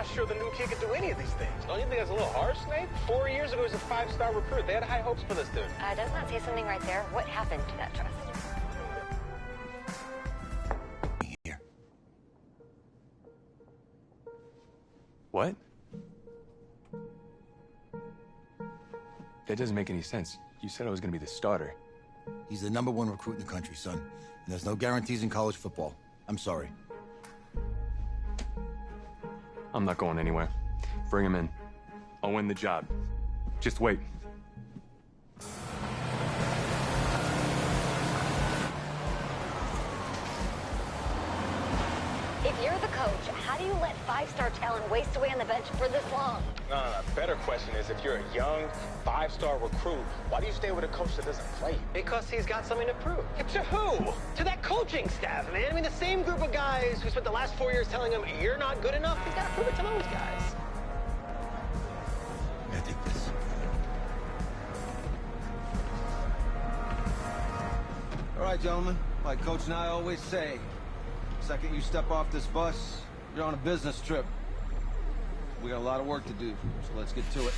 not sure the new kid can do any of these things. Don't you think that's a little harsh, Nate? 4 years ago, he was a 5-star recruit. They had high hopes for this dude. Does not say something right there. What happened to that trust? Here. What? That doesn't make any sense. You said I was gonna be the starter. He's the #1 recruit in the country, son. And there's no guarantees in college football. I'm sorry. I'm not going anywhere. Bring him in. I'll win the job. Just wait. If you're the coach, how do you let 5-star talent waste away on the bench for this long? No. Better question is, if you're a young 5-star recruit, why do you stay with a coach that doesn't play you? Because he's got something to prove. To who? To that coaching staff, man. I mean, the same group of guys who spent the last 4 years telling him, you're not good enough, he's got to prove it to those guys. I gotta take this. All right, gentlemen. Like Coach and I always say, the second you step off this bus, you're on a business trip. We got a lot of work to do, so let's get to it.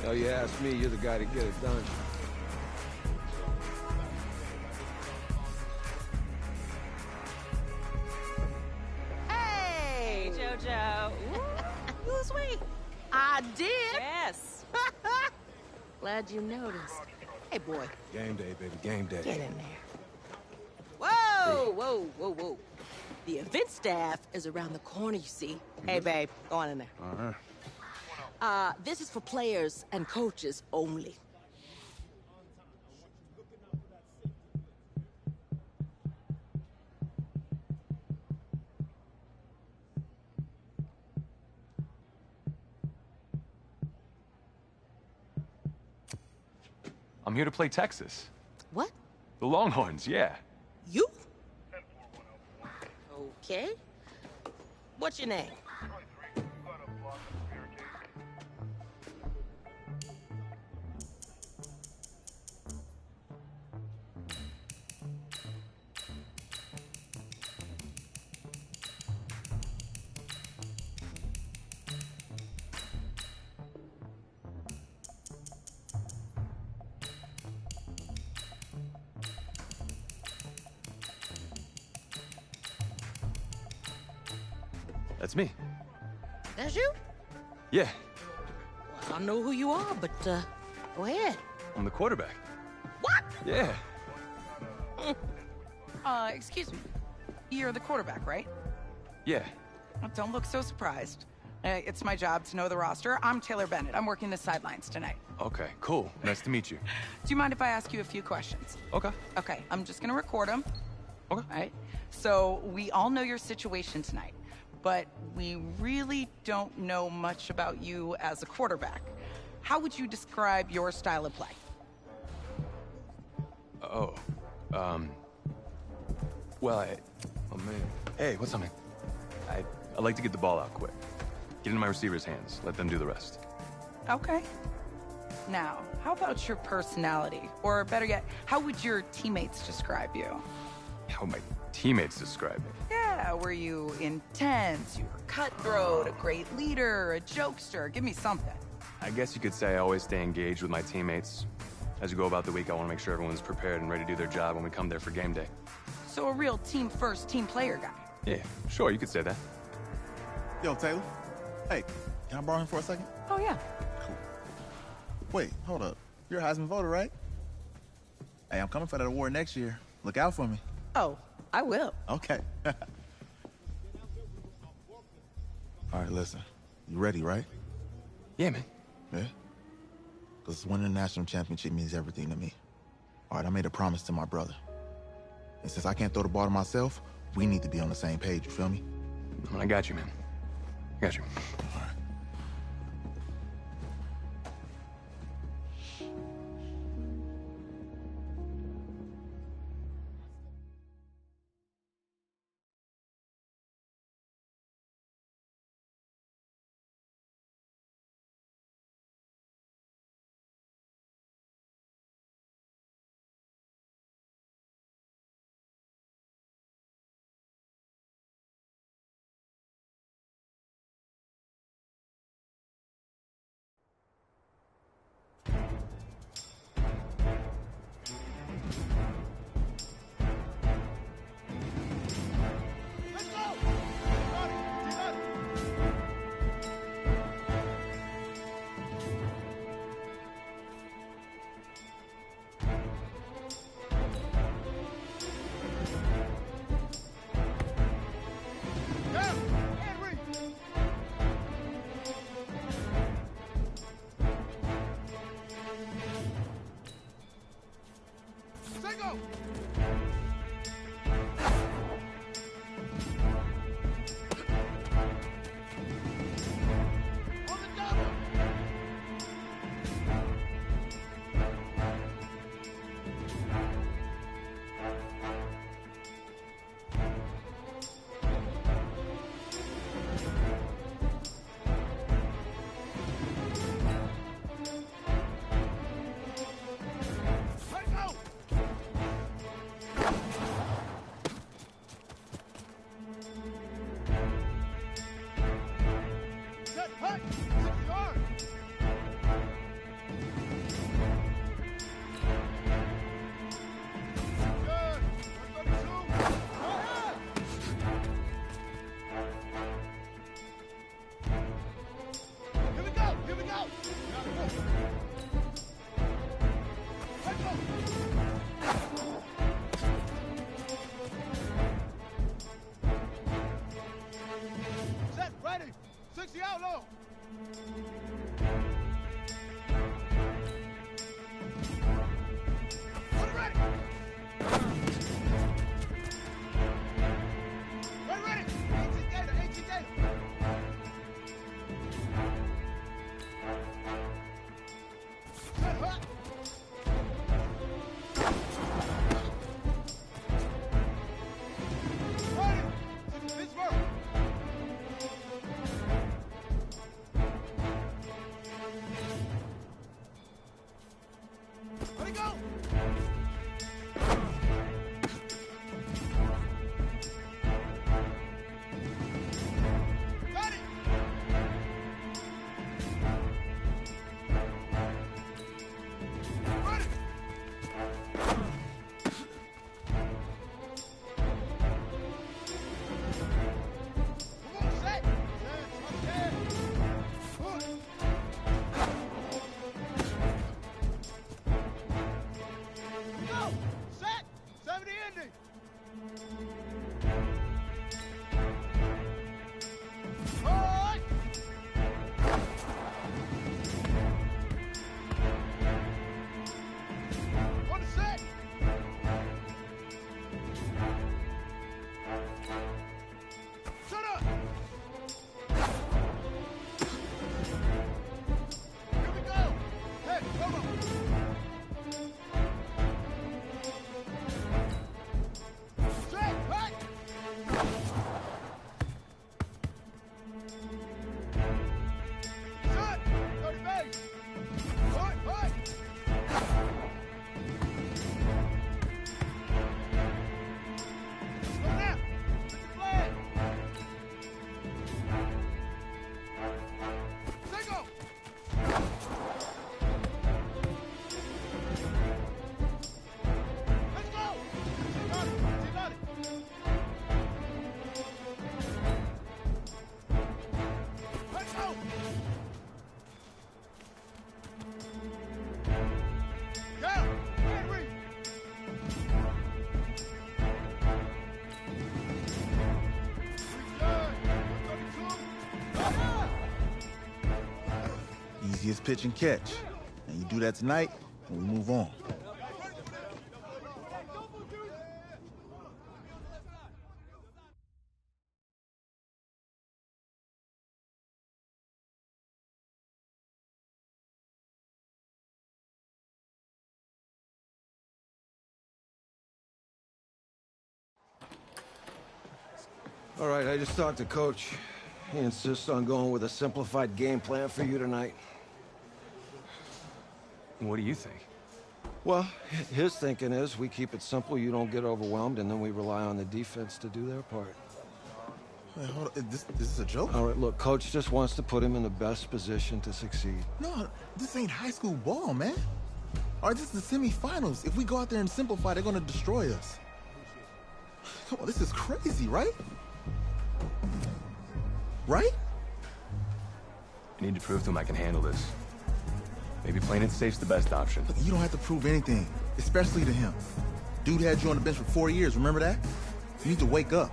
Hell, you ask me, you're the guy to get it done. Hey, JoJo. Ooh, you sweet. I did. Yes. Glad you noticed. Hey, boy. Game day, baby, game day. Get in there. Whoa. The event staff is around the corner, you see. Hey, babe, go on in there. This is for players and coaches only. I'm here to play Texas. What? The Longhorns, yeah. You? Okay. What's your name? That's me. That's you? Yeah, Well, I don't know who you are, but, go ahead. I'm the quarterback. What? Yeah. Excuse me. You're the quarterback, right? Yeah. Don't look so surprised. It's my job to know the roster. I'm Taylor Bennett. I'm working the sidelines tonight. Okay, cool. Nice to meet you. Do you mind if I ask you a few questions? Okay. Okay, I'm just gonna record them. Okay. All right? So, we all know your situation tonight, but we really don't know much about you as a quarterback. How would you describe your style of play? Oh, well, oh man. Hey, what's up, man? I like to get the ball out quick. Get into my receiver's hands. Let them do the rest. Okay. Now, how about your personality? Or better yet, how would your teammates describe you? How would my teammates describe me? Yeah, were you intense? You were cutthroat, a great leader, a jokester? Give me something. I guess you could say I always stay engaged with my teammates. As we go about the week, I want to make sure everyone's prepared and ready to do their job when we come there for game day. So a real team-first, team-player guy. Yeah, sure, you could say that. Yo, Taylor. Hey, can I borrow him for a second? Oh, yeah. Cool. Wait, hold up. You're a Heisman voter, right? Hey, I'm coming for that award next year. Look out for me. Oh, I will. Okay. All right, listen. You ready, right? Yeah, man. Yeah? Because winning the national championship means everything to me. All right, I made a promise to my brother. And since I can't throw the ball to myself, we need to be on the same page, you feel me? I got you, man. I got you. All right. Easiest pitch and catch. And you do that tonight, and we move on. All right, I just talked to Coach. He insists on going with a simplified game plan for you tonight. What do you think? Well, his thinking is we keep it simple, you don't get overwhelmed, and then we rely on the defense to do their part. Wait, hold on. This is a joke? All right, look, Coach just wants to put him in the best position to succeed. No, this ain't high school ball, man. All right, this is the semifinals. If we go out there and simplify, they're gonna destroy us. Come on, this is crazy, right? Right? I need to prove to him I can handle this. Maybe playing it safe's the best option. Look, you don't have to prove anything, especially to him. Dude had you on the bench for 4 years, remember that? You need to wake up.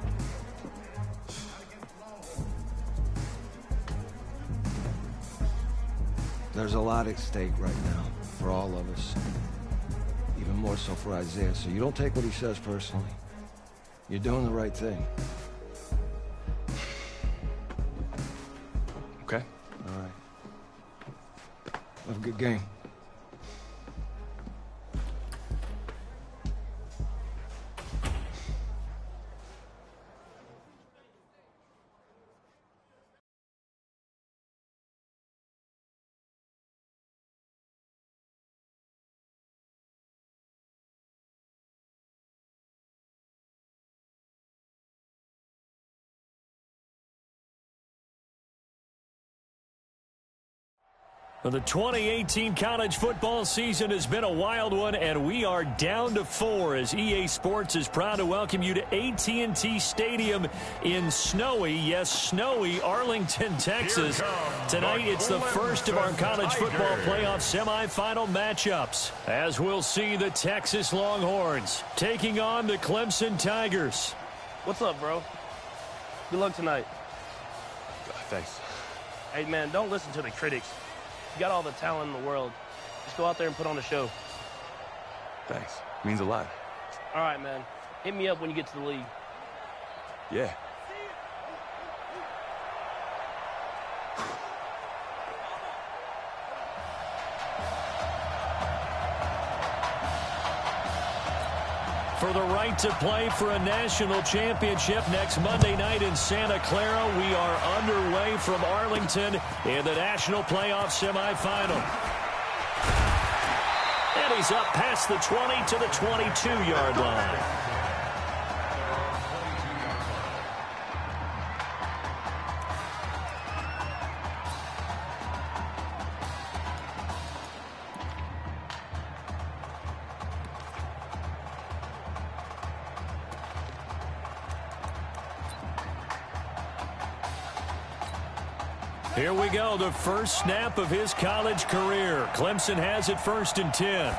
There's a lot at stake right now for all of us. Even more so for Isaiah, so you don't take what he says personally. You're doing the right thing. Okay. All right. Have a good game. Well, the 2018 college football season has been a wild one, and we are down to 4 as EA Sports is proud to welcome you to AT&T Stadium in snowy, yes, snowy Arlington, Texas. Tonight, it's the first of our college football playoff semifinal matchups, as we'll see the Texas Longhorns taking on the Clemson Tigers. What's up, bro? Good luck tonight. Thanks. Hey, man, don't listen to the critics. You got all the talent in the world. Just go out there and put on a show. Thanks. Means a lot. All right, man. Hit me up when you get to the league. Yeah. For the right to play for a national championship next Monday night in Santa Clara, we are underway from Arlington in the national playoff semifinal. And he's up past the 20 to the 22-yard line. Here we go, the first snap of his college career. Clemson has it 1st and 10.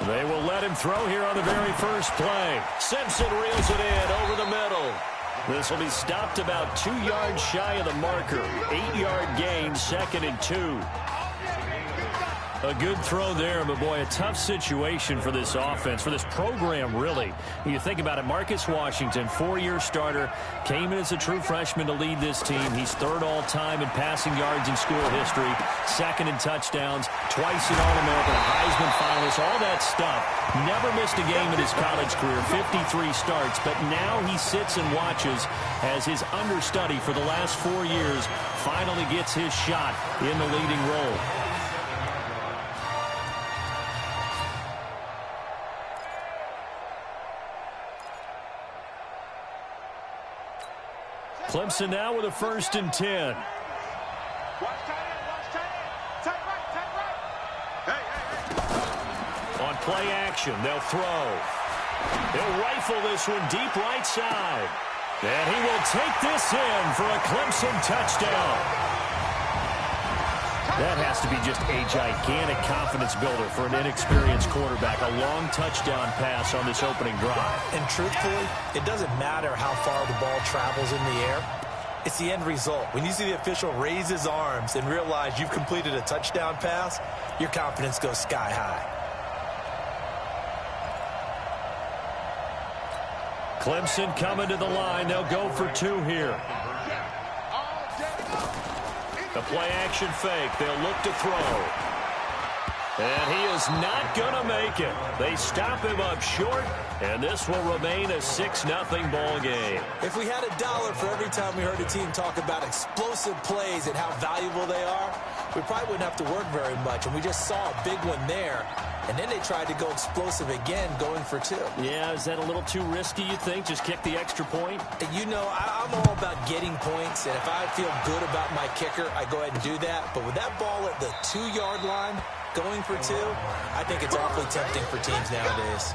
They will let him throw here on the very first play. Simpson reels it in over the middle. This will be stopped about 2 yards shy of the marker. 8-yard gain, 2nd and 2. A good throw there, but boy, a tough situation for this offense, for this program, really. You think about it, Marcus Washington, 4-year starter, came in as a true freshman to lead this team. He's 3rd all-time in passing yards in school history, 2nd in touchdowns, twice an All-American, a Heisman finalist, all that stuff. Never missed a game in his college career, 53 starts, but now he sits and watches as his understudy for the last 4 years finally gets his shot in the leading role. Clemson now with a 1st and 10. On play action, they'll throw. They'll rifle this one deep right side. And he will take this in for a Clemson touchdown. That has to be just a gigantic confidence builder for an inexperienced quarterback. A long touchdown pass on this opening drive. And truthfully, it doesn't matter how far the ball travels in the air. It's the end result. When you see the official raise his arms and realize you've completed a touchdown pass, your confidence goes sky high. Clemson coming to the line. They'll go for 2 here. The play-action fake. They'll look to throw. And he is not going to make it. They stop him up short, and this will remain a 6-0 ball game. If we had $1 for every time we heard a team talk about explosive plays and how valuable they are, we probably wouldn't have to work very much. And we just saw a big one there. And then they tried to go explosive again, going for 2. Yeah, is that a little too risky, you think? Just kick the extra point? You know, I'm all about getting points, and if I feel good about my kicker, I go ahead and do that. But with that ball at the 2-yard line, going for 2, I think it's awfully tempting for teams nowadays.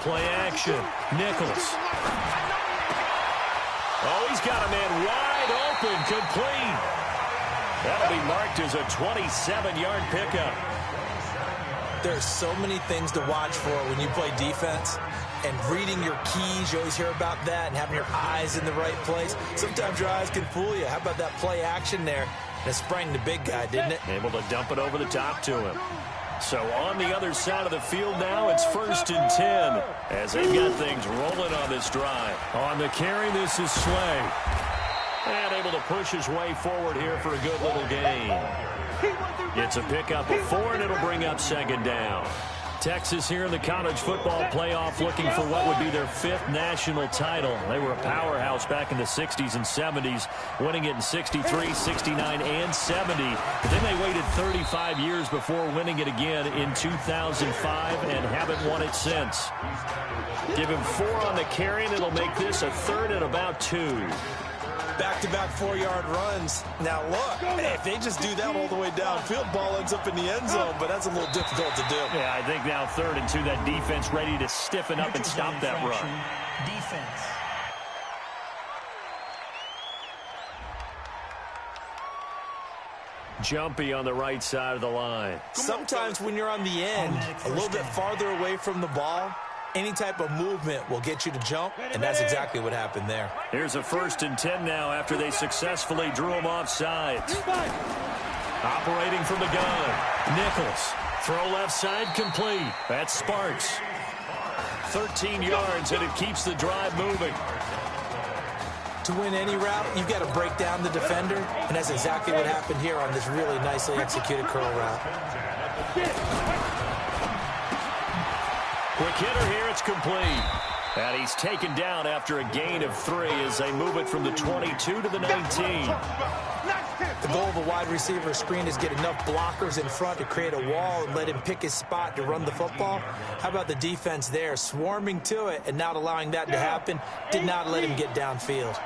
Play action. Nichols. Oh, he's got a man wide open, complete. That'll be marked as a 27-yard pickup. There's so many things to watch for when you play defense. And reading your keys, you always hear about that, and having your eyes in the right place. Sometimes your eyes can fool you. How about that play action there? And it sprang the big guy, didn't it? Able to dump it over the top to him. So on the other side of the field now, it's 1st and 10 as they've got things rolling on this drive. On the carry, this is Slay. And able to push his way forward here for a good little gain. It's a pickup of 4, and it'll bring up 2nd down. Texas here in the college football playoff looking for what would be their 5th national title. They were a powerhouse back in the 60s and 70s, winning it in 63, 69, and 70. But then they waited 35 years before winning it again in 2005 and haven't won it since. Give him 4 on the carry, and it'll make this a 3rd and about 2. Back-to-back 4-yard runs. Now, look, if they just do that all the way downfield, ball ends up in the end zone, but that's a little difficult to do. Yeah, I think now 3rd and 2, that defense ready to stiffen up and stop that run. Defense. Jumpy on the right side of the line. Sometimes when you're on the end, a little bit farther away from the ball, any type of movement will get you to jump, and that's exactly what happened there. Here's a 1st and 10 now after they successfully drew him off sides. Operating from the gun. Nichols. Throw left side complete. That's Sparks. 13 yards, and it keeps the drive moving. To win any route, you've got to break down the defender, and that's exactly what happened here on this really nicely executed curl route. Quick hitter here, it's complete. And he's taken down after a gain of 3 as they move it from the 22 to the 19. The goal of a wide receiver screen is get enough blockers in front to create a wall and let him pick his spot to run the football. How about the defense there, swarming to it and not allowing that to happen, did not let him get downfield.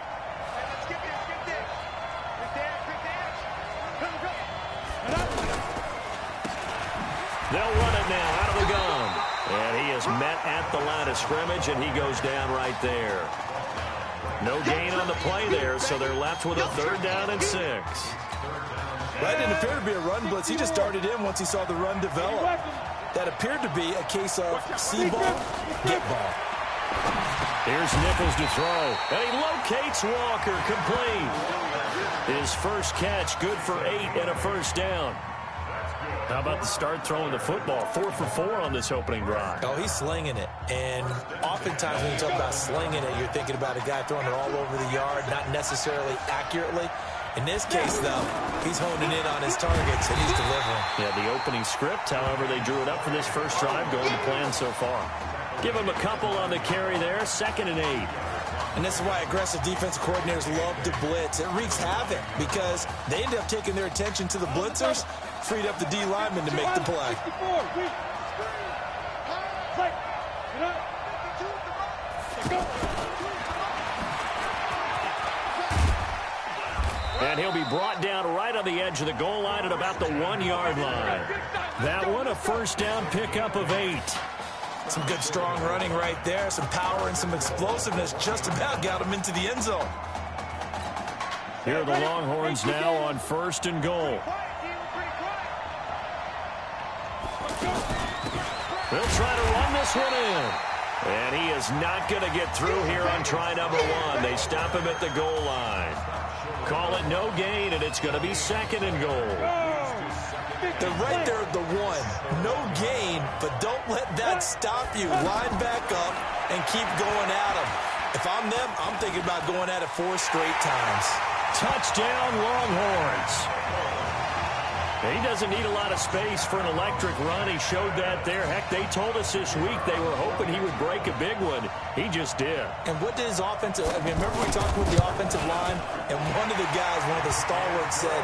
They'll run it now out of the gun. And he is met at the line of scrimmage, and he goes down right there. No gain on the play there, so they're left with a 3rd down and 6. That didn't appear to be a run blitz. He just darted in once he saw the run develop. That appeared to be a case of see ball, get ball. Here's Nichols to throw, and he locates Walker, complete. His first catch, good for 8 and a 1st down. How about the start throwing the football? 4 for 4 on this opening drive. Oh, he's slinging it. And oftentimes when you talk about slinging it, you're thinking about a guy throwing it all over the yard, not necessarily accurately. In this case, though, he's honing in on his targets, and he's delivering. Yeah, the opening script, however, they drew it up for this first drive, going to plan so far. Give him a couple on the carry there, 2nd and 8. And this is why aggressive defensive coordinators love to blitz. It wreaks havoc because they end up taking their attention to the blitzers, freed up the D lineman to make the play. And he'll be brought down right on the edge of the goal line at about the 1-yard line. That one, a 1st down pickup of 8. Some good strong running right there. Some power and some explosiveness just about got him into the end zone. Here are the Longhorns now on 1st and goal. They'll try to run this one in. And he is not going to get through here on try number 1. They stop him at the goal line. Call it no gain, and it's going to be 2nd and goal. They're right there at the 1. No gain, but don't let that stop you. Line back up and keep going at them. If I'm them, I'm thinking about going at it 4 straight times. Touchdown, Longhorns. He doesn't need a lot of space for an electric run. He showed that there. Heck, they told us this week they were hoping he would break a big one. He just did. And what did his offensive... I mean, remember we talked with the offensive line, and one of the guys, one of the stalwarts said,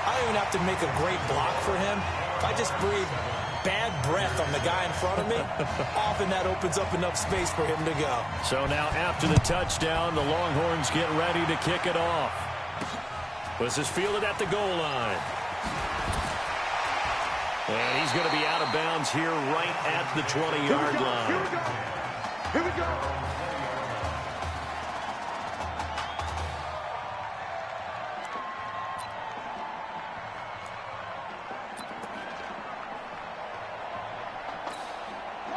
I don't even have to make a great block for him. If I just breathe bad breath on the guy in front of me, often that opens up enough space for him to go. So now after the touchdown, the Longhorns get ready to kick it off. This is fielded at the goal line. And he's going to be out of bounds here right at the 20-yard line. Here we go.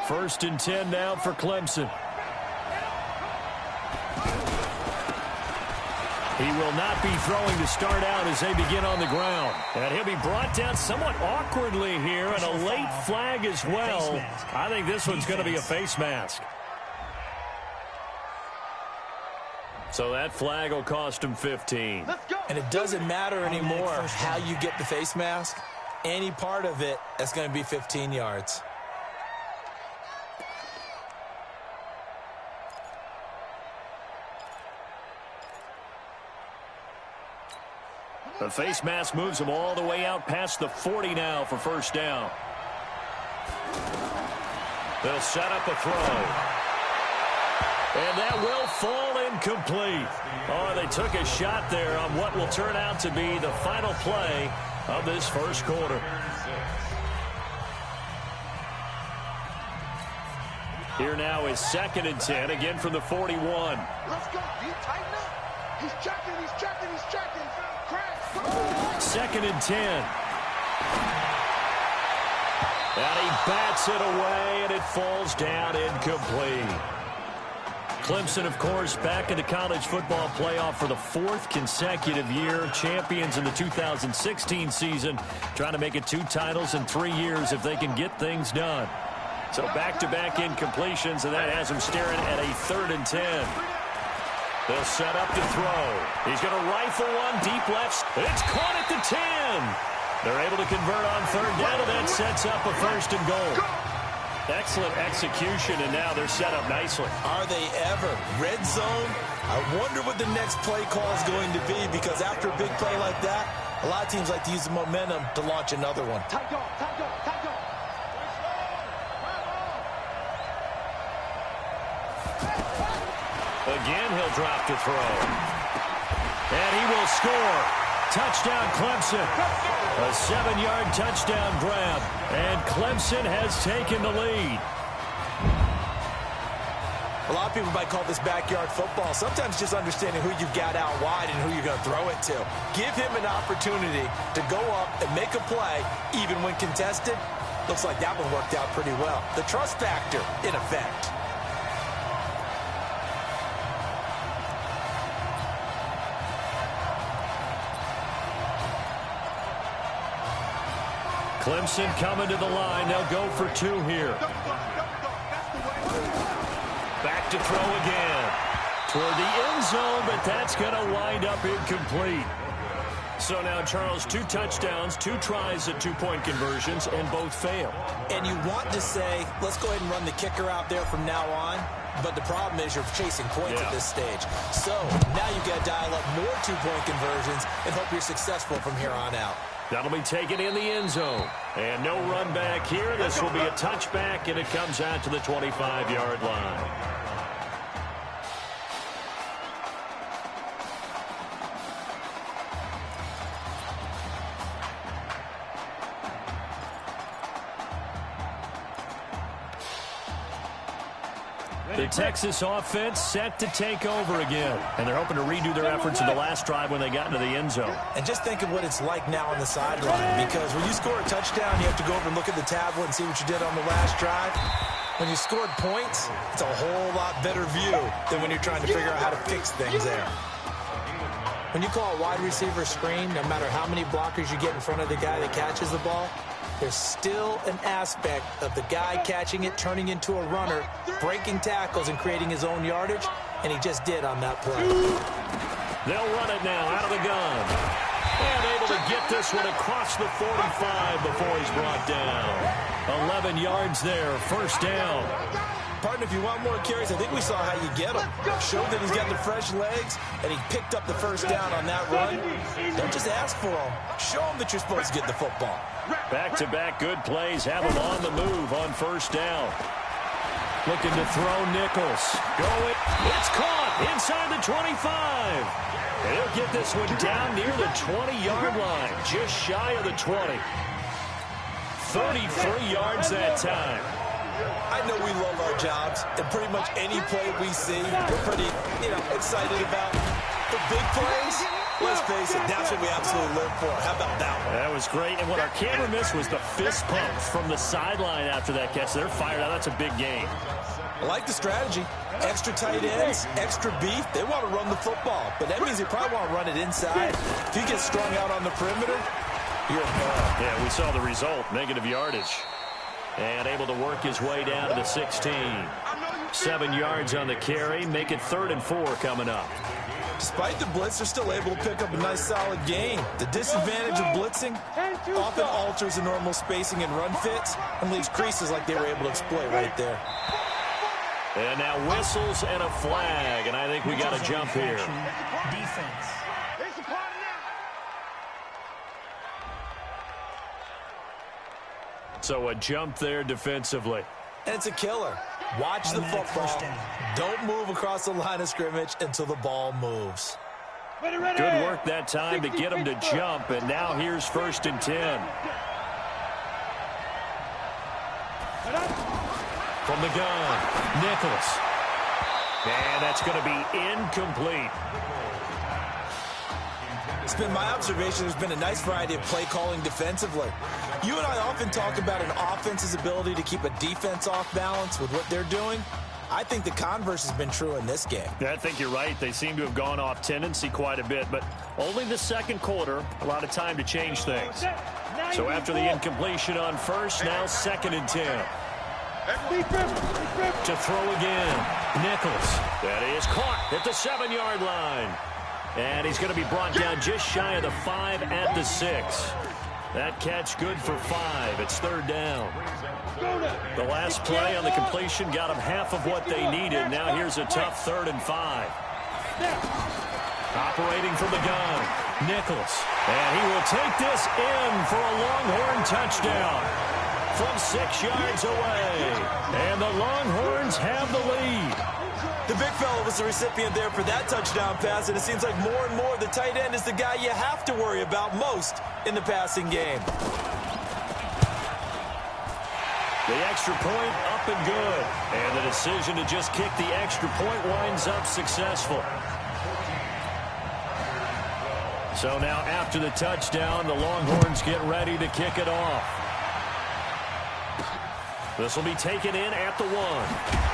First and 10 now for Clemson. He will not be throwing to start out as they begin on the ground. And he'll be brought down somewhat awkwardly here, and a late flag as well. I think this one's going to be a face mask. So that flag will cost him 15. And it doesn't matter anymore how you get the face mask. Any part of it, that's going to be 15 yards. The face mask moves him all the way out past the 40 now for first down. They'll set up a throw. And that will fall incomplete. Oh, they took a shot there on what will turn out to be the final play of this first quarter. Here now is 2nd and 10, again from the 41. Let's go. You tighten up. He's checking. 2nd and 10. And he bats it away, and it falls down incomplete. Clemson, of course, back in the college football playoff for the 4th consecutive year. Champions in the 2016 season, trying to make it 2 titles in 3 years if they can get things done. So back-to-back incompletions, and that has him staring at a 3rd and 10. They'll set up to throw. He's going to rifle one deep left. It's caught at the 10. They're able to convert on 3rd down, and that sets up a 1st and goal. Excellent execution, and now they're set up nicely. Are they ever? Red zone? I wonder what the next play call is going to be, because after a big play like that, a lot of teams like to use the momentum to launch another one. Tight off. Again, he'll drop to throw. And he will score. Touchdown, Clemson. A 7-yard touchdown grab. And Clemson has taken the lead. A lot of people might call this backyard football. Sometimes just understanding who you've got out wide and who you're going to throw it to. Give him an opportunity to go up and make a play, even when contested. Looks like that one worked out pretty well. The trust factor, in effect. Clemson coming to the line. They'll go for 2 here. Back to throw again. Toward the end zone, but that's going to wind up incomplete. So now, Charles, 2 touchdowns, 2 tries at 2-point conversions, and both fail. And you want to say, let's go ahead and run the kicker out there from now on. But the problem is you're chasing points at this stage. So now you've got to dial up more 2-point conversions and hope you're successful from here on out. That'll be taken in the end zone. And no run back here. This will be a touchback, and it comes out to the 25-yard line. The Texas offense set to take over again. And they're hoping to redo their efforts in the last drive when they got into the end zone. And just think of what it's like now on the sideline. Because when you score a touchdown, you have to go over and look at the tablet and see what you did on the last drive. When you scored points, it's a whole lot better view than when you're trying to figure out how to fix things there. When you call a wide receiver screen, no matter how many blockers you get in front of the guy that catches the ball, there's still an aspect of the guy catching it, turning into a runner, breaking tackles and creating his own yardage, and he just did on that play. They'll run it now out of the gun. And able to get this one across the 45 before he's brought down. 11 yards there, first down. Partner, if you want more carries, I think we saw how you get him. Showed that he's got the fresh legs, and he picked up the first down on that run. Don't just ask for him. Show him that you're supposed to get the football. Back-to-back good plays have him on the move on first down. Looking to throw Nichols. Going. It's caught inside the 25. And he'll get this one down near the 20-yard line, just shy of the 20. 33 yards that time. I know we love our jobs, and pretty much any play we see, we're pretty, excited about. The big plays, let's face it, that's what we absolutely live for. How about that one? That was great, and what our camera missed was the fist pump from the sideline after that catch. They're fired out. That's a big game. I like the strategy. Extra tight ends, extra beef. They want to run the football, but that means they probably want to run it inside. If you get strung out on the perimeter, you're in peril. Yeah, we saw the result, negative yardage. And able to work his way down to the 16. 7 yards on the carry. Make it 3rd and 4 coming up. Despite the blitz, they're still able to pick up a nice solid gain. The disadvantage of blitzing often alters the normal spacing and run fits and leaves creases like they were able to exploit right there. And now whistles and a flag, and I think we got a jump here. Defense. So a jump there defensively. And it's a killer. Watch the football. Don't move across the line of scrimmage until the ball moves. Good work that time to get him to jump, and now here's 1st and 10. From the gun, Nichols. And that's going to be incomplete. It's been my observation there's been a nice variety of play calling defensively. You and I often talk about an offense's ability to keep a defense off balance with what they're doing. I think the converse has been true in this game. Yeah, I think you're right. They seem to have gone off tendency quite a bit, but only the second quarter, a lot of time to change things. So after the incompletion on first, now 2nd and 10. To throw again, Nichols. That is caught at the 7-yard line. And he's going to be brought down just shy of the 5 at the 6. That catch good for 5. It's 3rd down. The last play on the completion got them half of what they needed. Now here's a tough 3rd and 5. Operating from the gun, Nichols. And he will take this in for a Longhorn touchdown from 6 yards away. And the Longhorns have the lead. The big fella was the recipient there for that touchdown pass, and it seems like more and more the tight end is the guy you have to worry about most in the passing game. The extra point up and good. And the decision to just kick the extra point winds up successful. So now after the touchdown, the Longhorns get ready to kick it off. This will be taken in at the 1.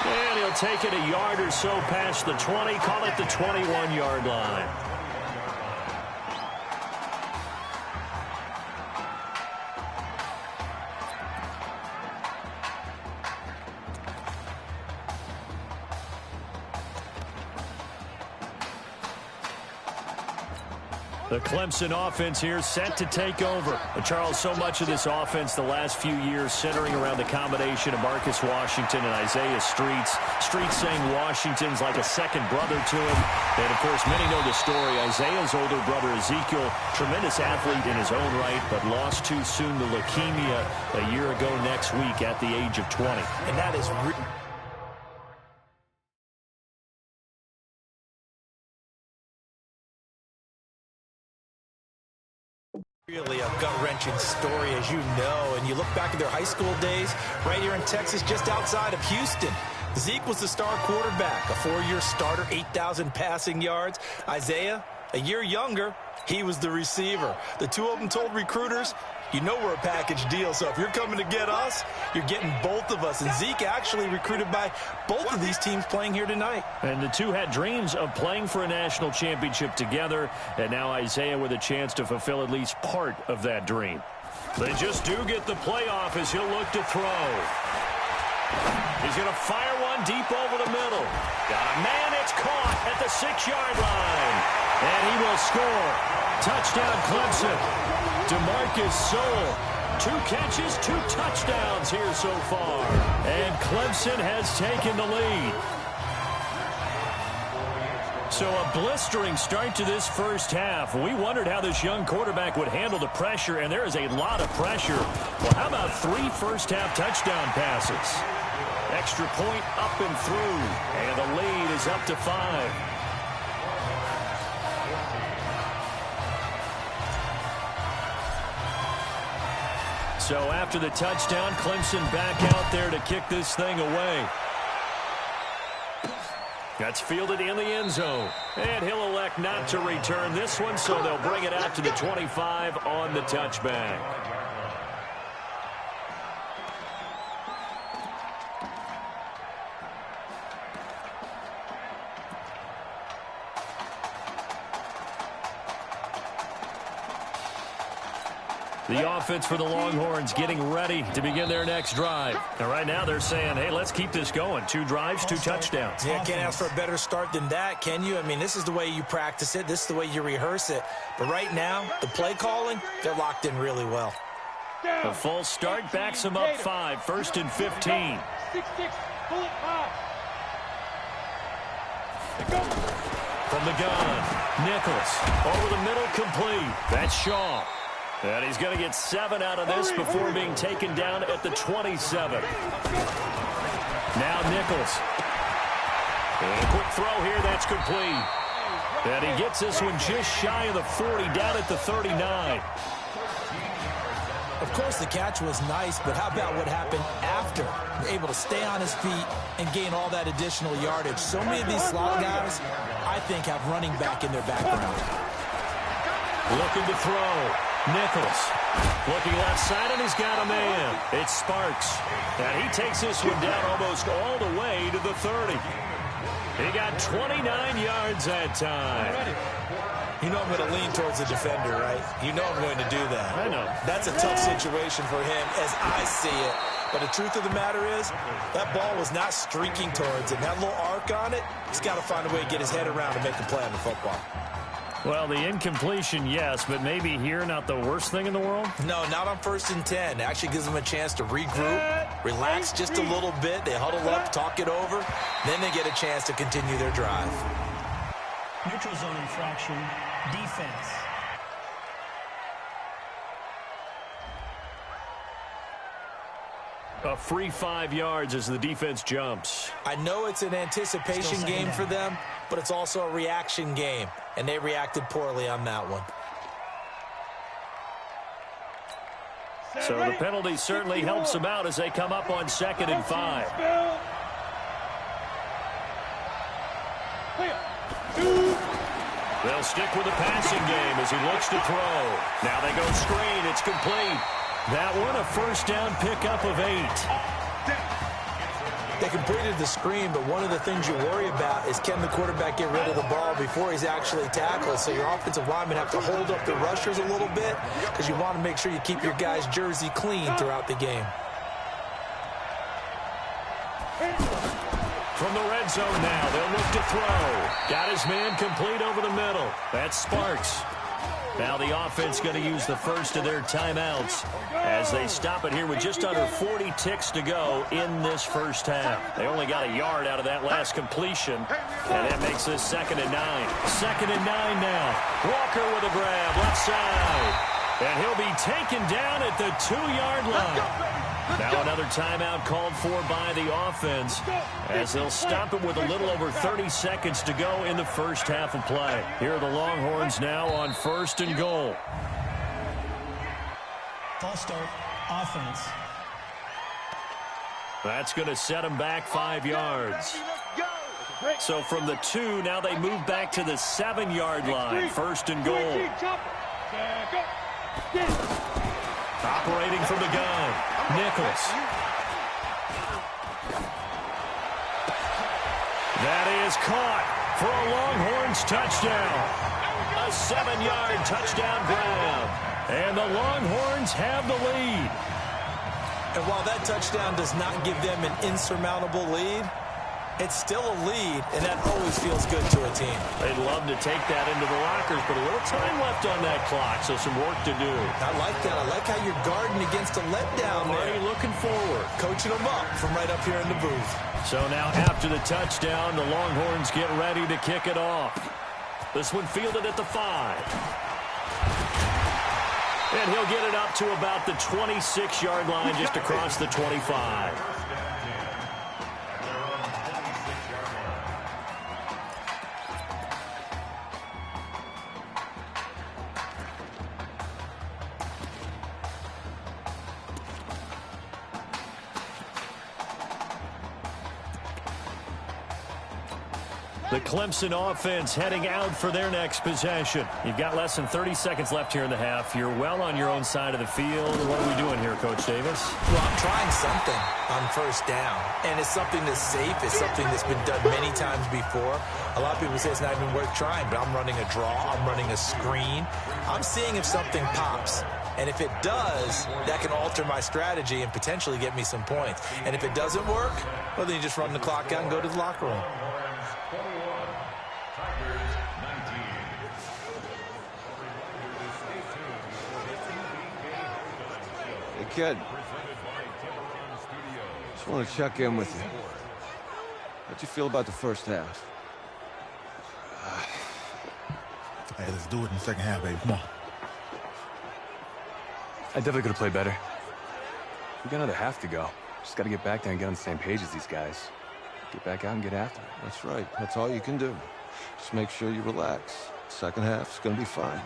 And he'll take it a yard or so past the 20, call it the 21-yard line. The Clemson offense here set to take over. But Charles, so much of this offense the last few years centering around the combination of Marcus Washington and Isaiah Streets. Streets saying Washington's like a second brother to him. And, of course, many know the story. Isaiah's older brother, Ezekiel, tremendous athlete in his own right, but lost too soon to leukemia a year ago next week at the age of 20. And that is really a gut-wrenching story, as you know, and you look back at their high school days right here in Texas, just outside of Houston. Zeke was the star quarterback, a 4-year starter, 8,000 passing yards. Isaiah, a year younger, he was the receiver. The two of them told recruiters, you know we're a package deal, so if you're coming to get us, you're getting both of us. And Zeke actually recruited by both of these teams playing here tonight. And the two had dreams of playing for a national championship together, and now Isaiah with a chance to fulfill at least part of that dream. They just do get the playoff as he'll look to throw. He's going to fire one deep over the middle. Got a man, it's caught at the 6-yard line. And he will score. Touchdown Clemson. DeMarcus Sowell, 2 catches, 2 touchdowns here so far. And Clemson has taken the lead. So a blistering start to this first half. We wondered how this young quarterback would handle the pressure, and there is a lot of pressure. Well, how about 3 first-half touchdown passes? Extra point up and through, and the lead is up to 5. So after the touchdown, Clemson back out there to kick this thing away. That's fielded in the end zone. And he'll elect not to return this one, so they'll bring it out to the 25 on the touchback. The offense for the Longhorns getting ready to begin their next drive. And right now they're saying, hey, let's keep this going. 2 drives, 2 touchdowns. Yeah, can't ask for a better start than that, can you? I mean, this is the way you practice it. This is the way you rehearse it. But right now, the play calling, they're locked in really well. A false start backs them up 5. 1st and 15. 6-6, pull it 5. From the gun, Nichols over the middle, complete. That's Shaw. And he's going to get 7 out of this before being taken down at the 27. Now Nichols. And a quick throw here, that's complete. And he gets this one just shy of the 40, down at the 39. Of course, the catch was nice, but how about what happened after? Able to stay on his feet and gain all that additional yardage. So many of these slot guys, I think, have running back in their background. Looking to throw. Nichols. Looking left side, and he's got a man. It's Sparks. And he takes this one down almost all the way to the 30. He got 29 yards that time. You know I'm going to lean towards the defender, right? You know I'm going to do that. I know. That's a tough situation for him as I see it. But the truth of the matter is, that ball was not streaking towards him. That little arc on it, he's got to find a way to get his head around and make a play on the football. Well, the incompletion, yes, but maybe here not the worst thing in the world? No, not on 1st and 10. It actually gives them a chance to regroup, relax just a little bit. They huddle up, talk it over. Then they get a chance to continue their drive. Neutral zone infraction, defense. A free 5 yards as the defense jumps. I know it's an anticipation game for them, but it's also a reaction game, and they reacted poorly on that one. So the penalty certainly helps them out as they come up on 2nd and 5. They'll stick with the passing game as he looks to throw. Now they go screen. It's complete. That one, a first down pickup of 8. They completed the screen, but one of the things you worry about is can the quarterback get rid of the ball before he's actually tackled? So your offensive linemen have to hold up the rushers a little bit because you want to make sure you keep your guy's jersey clean throughout the game. From the red zone now, they'll look to throw. Got his man complete over the middle. That's Sparks. Now the offense going to use the first of their timeouts as they stop it here with just under 40 ticks to go in this first half. They only got a yard out of that last completion, and that makes this 2nd and 9. 2nd and 9 now. Walker with a grab, left side. And he'll be taken down at the 2-yard line. Now another timeout called for by the offense as they'll stop it with a little over 30 seconds to go in the first half of play. Here are the Longhorns now on 1st and goal. False start, offense. That's going to set them back 5 yards. So from the 2, now they move back to the 7-yard line. 1st and goal. Operating from the gun, Nichols. That is caught for a Longhorns touchdown. A 7-yard touchdown grab. And the Longhorns have the lead. And while that touchdown does not give them an insurmountable lead, it's still a lead, and that always feels good to a team. They'd love to take that into the lockers, but a little time left on that clock, so some work to do. I like that. I like how you're guarding against a letdown there. Already looking forward. Coaching them up from right up here in the booth. So now after the touchdown, the Longhorns get ready to kick it off. This one fielded at the 5. And he'll get it up to about the 26-yard line, just across the 25. The Clemson offense heading out for their next possession. You've got less than 30 seconds left here in the half. You're well on your own side of the field. What are we doing here, Coach Davis? Well, I'm trying something on 1st down, and it's something that's safe. It's something that's been done many times before. A lot of people say it's not even worth trying, but I'm running a draw. I'm running a screen. I'm seeing if something pops. And if it does, that can alter my strategy and potentially get me some points. And if it doesn't work, well, then you just run the clock out and go to the locker room. Hey, kid. Just want to check in with you. How'd you feel about the first half? Hey, let's do it in the second half, baby. Come on. I definitely could have played better. We got another half to go. Just got to get back there and get on the same page as these guys. Get back out and get after it. That's right. That's all you can do. Just make sure you relax. Second half's going to be fine.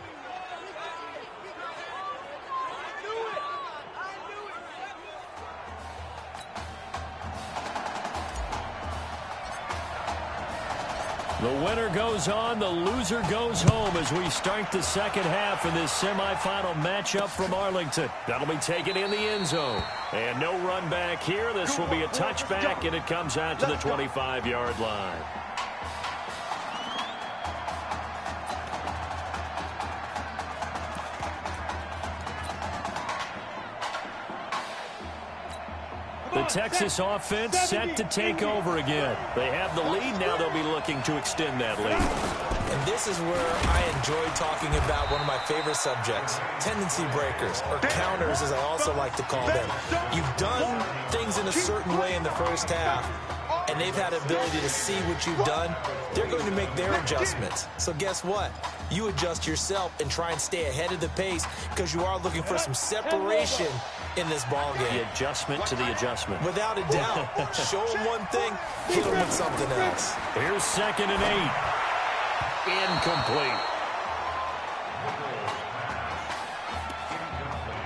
The winner goes on, the loser goes home as we start the second half in this semifinal matchup from Arlington. That'll be taken in the end zone. And no run back here. This will be a touchback, and it comes out to the 25-yard line. The Texas offense set to take over again. They have the lead. Now they'll be looking to extend that lead. And this is where I enjoy talking about one of my favorite subjects, tendency breakers, or counters as I also like to call them. You've done things in a certain way in the first half, and they've had the ability to see what you've done. They're going to make their adjustments. So guess what? You adjust yourself and try and stay ahead of the pace because you are looking for some separation in this ball game. The adjustment to the adjustment. Without a doubt. Show them one thing, hit them with something else. Here's 2nd and 8. Incomplete.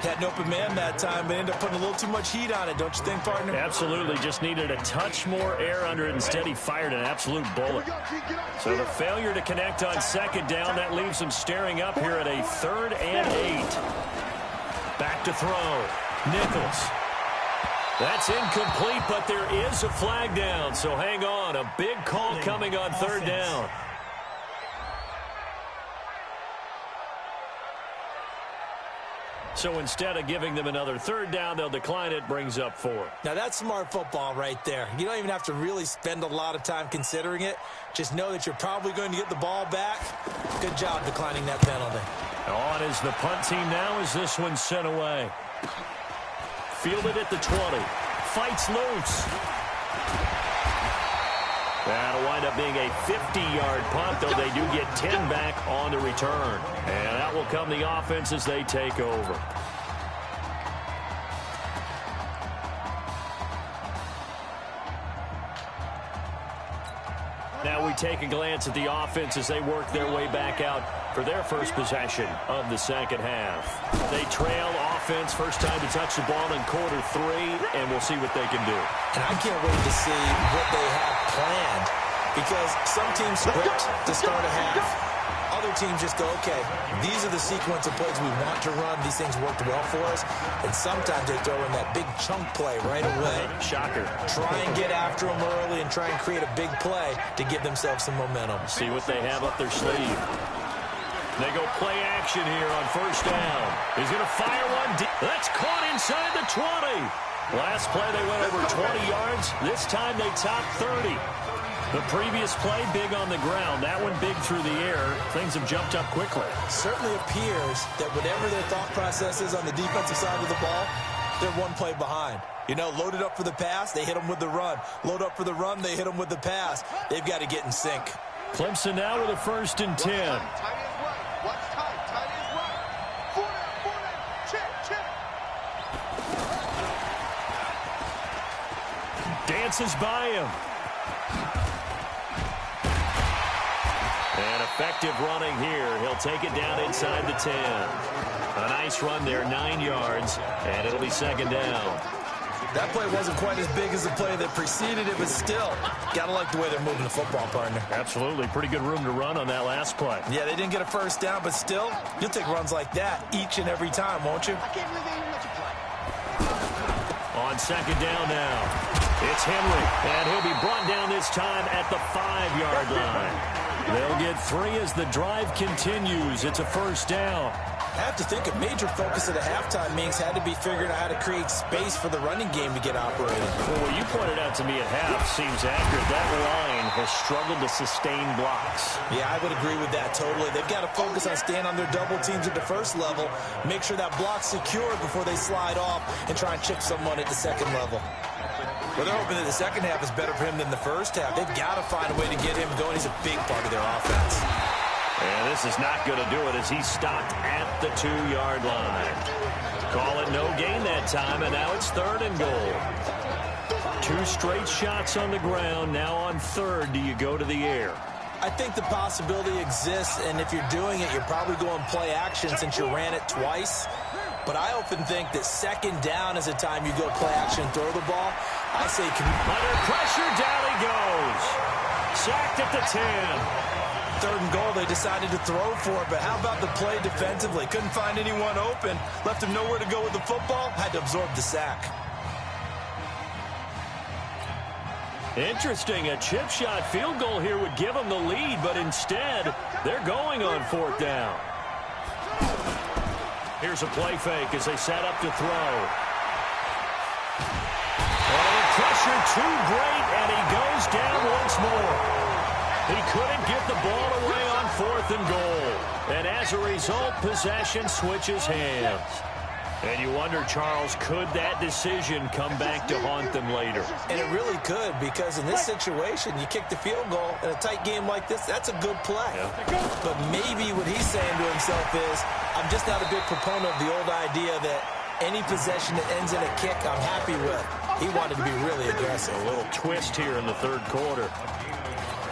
Had an open man that time, but ended up putting a little too much heat on it, don't you think, partner? Absolutely. Just needed a touch more air under it. Instead, he fired an absolute bullet. So the failure to connect on 2nd down, that leaves him staring up here at a 3rd and 8. Back to throw. Nichols. That's incomplete, but there is a flag down. So hang on. A big call coming on 3rd down. So instead of giving them another 3rd down, they'll decline it, brings up 4. Now that's smart football right there. You don't even have to really spend a lot of time considering it. Just know that you're probably going to get the ball back. Good job declining that penalty. On is the punt team now as this one's sent away. Fielded at the 20. Fights loose. That'll wind up being a 50-yard punt, though they do get 10 back on the return. And out will come the offense as they take over. Now we take a glance at the offense as they work their way back out for their first possession of the second half. They trail offense, first time to touch the ball in quarter 3, and we'll see what they can do. And I can't wait to see what they have planned, because some teams script to start a half. Other teams just go, okay, these are the sequence of plays we want to run. These things worked well for us. And sometimes they throw in that big chunk play right away. Shocker. Try and get after them early and try and create a big play to give themselves some momentum. See what they have up their sleeve. They go play action here on 1st down. He's going to fire one deep. That's caught inside the 20. Last play they went over 20 yards. This time they topped 30. The previous play, big on the ground. That one big through the air. Things have jumped up quickly. Certainly appears that whatever their thought process is on the defensive side of the ball, they're one play behind. You know, loaded up for the pass, they hit them with the run. Load up for the run, they hit them with the pass. They've got to get in sync. Clemson now with a 1st and 10. Dances by him. And effective running here. He'll take it down inside the 10. A nice run there, 9 yards, and it'll be 2nd down. That play wasn't quite as big as the play that preceded it, but still, gotta like the way they're moving the football, partner. Absolutely. Pretty good room to run on that last play. Yeah, they didn't get a 1st down, but still, you'll take runs like that each and every time, won't you? On 2nd down now. It's Henry, and he'll be brought down this time at the 5-yard line. They'll get 3 as the drive continues. It's a 1st down. I have to think a major focus at the halftime meetings had to be figuring out how to create space for the running game to get operating. Well, what you pointed out to me at half seems accurate. That line has struggled to sustain blocks. Yeah, I would agree with that totally. They've got to focus on staying on their double teams at the first level, make sure that block's secured before they slide off and try and chip someone at the 2nd level. Well, they're hoping that the second half is better for him than the first half. They've got to find a way to get him going. He's a big part of their offense. And this is not going to do it as he's stopped at the 2-yard line. Call it no gain that time, and now it's 3rd and goal. 2 straight shots on the ground. Now on 3rd, do you go to the air? I think the possibility exists, and if you're doing it, you're probably going play action since you ran it twice. But I often think that 2nd down is a time you go play action and throw the ball. I say... Under pressure, down he goes. Sacked at the 10. 3rd and goal, they decided to throw for it, but how about the play defensively? Couldn't find anyone open. Left him nowhere to go with the football. Had to absorb the sack. Interesting. A chip shot field goal here would give them the lead, but instead, they're going on 4th down. Here's a play fake as they set up to throw. Oh, the pressure too great, and he goes down once more. He couldn't get the ball away on 4th and goal. And as a result, possession switches hands. And you wonder, Charles, could that decision come back to haunt them later? And it really could, because in this situation, you kick the field goal in a tight game like this, that's a good play. Yeah. But maybe what he's saying to himself is, I'm just not a big proponent of the old idea that any possession that ends in a kick, I'm happy with. He wanted to be really aggressive. A little twist here in the 3rd quarter.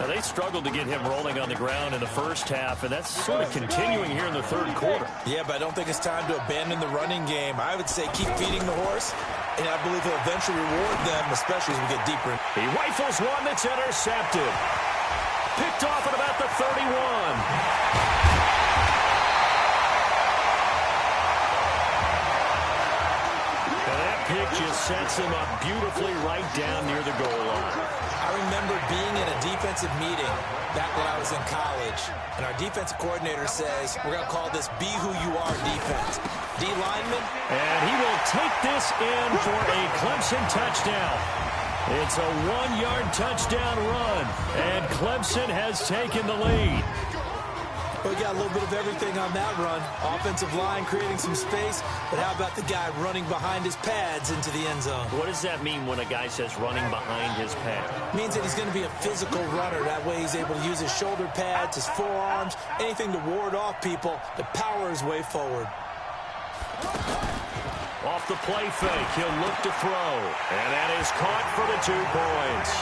Now, they struggled to get him rolling on the ground in the first half, and that's sort of continuing here in the 3rd quarter. Yeah, but I don't think it's time to abandon the running game. I would say keep feeding the horse, and I believe he'll eventually reward them, especially as we get deeper. He rifles one that's intercepted. Picked off at about the 31. And that pick just sets him up beautifully right down near the goal line. I remember being in a defensive meeting back when I was in college, and our defensive coordinator says, we're going to call this Be Who You Are defense. D lineman. And he will take this in for a Clemson touchdown. It's a 1-yard touchdown run, and Clemson has taken the lead. We got a little bit of everything on that run. Offensive line creating some space, but how about the guy running behind his pads into the end zone? What does that mean when a guy says running behind his pad? It means that he's going to be a physical runner. That way he's able to use his shoulder pads, his forearms, anything to ward off people to power his way forward. Off the play fake, he'll look to throw. And that is caught for the 2 points.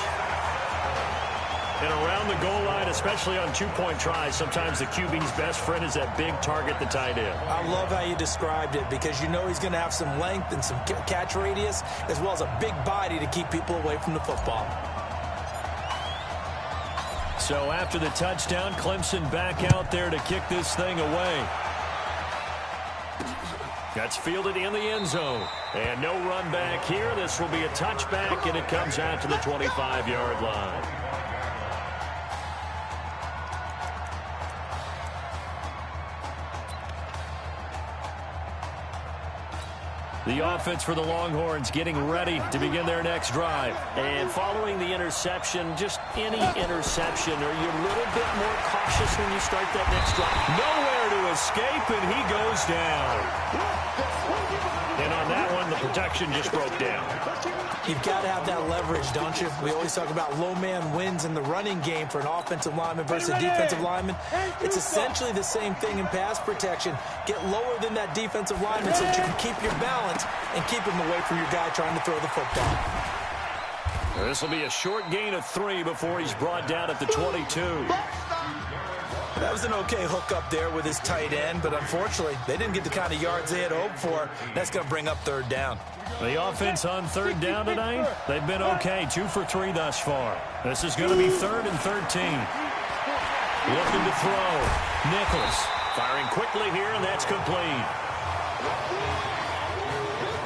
And around the goal line, especially on 2-point tries, sometimes the QB's best friend is that big target, the tight end. I love how you described it, because you know he's going to have some length and some catch radius, as well as a big body to keep people away from the football. So after the touchdown, Clemson back out there to kick this thing away. That's fielded in the end zone. And no run back here. This will be a touchback, and it comes out to the 25-yard line. The offense for the Longhorns getting ready to begin their next drive. And following the interception, just any interception, are you a little bit more cautious when you start that next drive? Nowhere to escape, and he goes down. And on that one, the protection just broke down. You've got to have that leverage, don't you? We always talk about low man wins in the running game for an offensive lineman versus a defensive lineman. It's essentially the same thing in pass protection. Get lower than that defensive lineman so that you can keep your balance and keep him away from your guy trying to throw the football. This will be a short gain of 3 before he's brought down at the 22. That was an okay hook up there with his tight end, but unfortunately, they didn't get the kind of yards they had hoped for. That's going to bring up 3rd down. The offense on 3rd down tonight, they've been okay, 2 for 3 thus far. This is going to be 3rd and 13. Looking to throw. Nichols firing quickly here, and that's complete.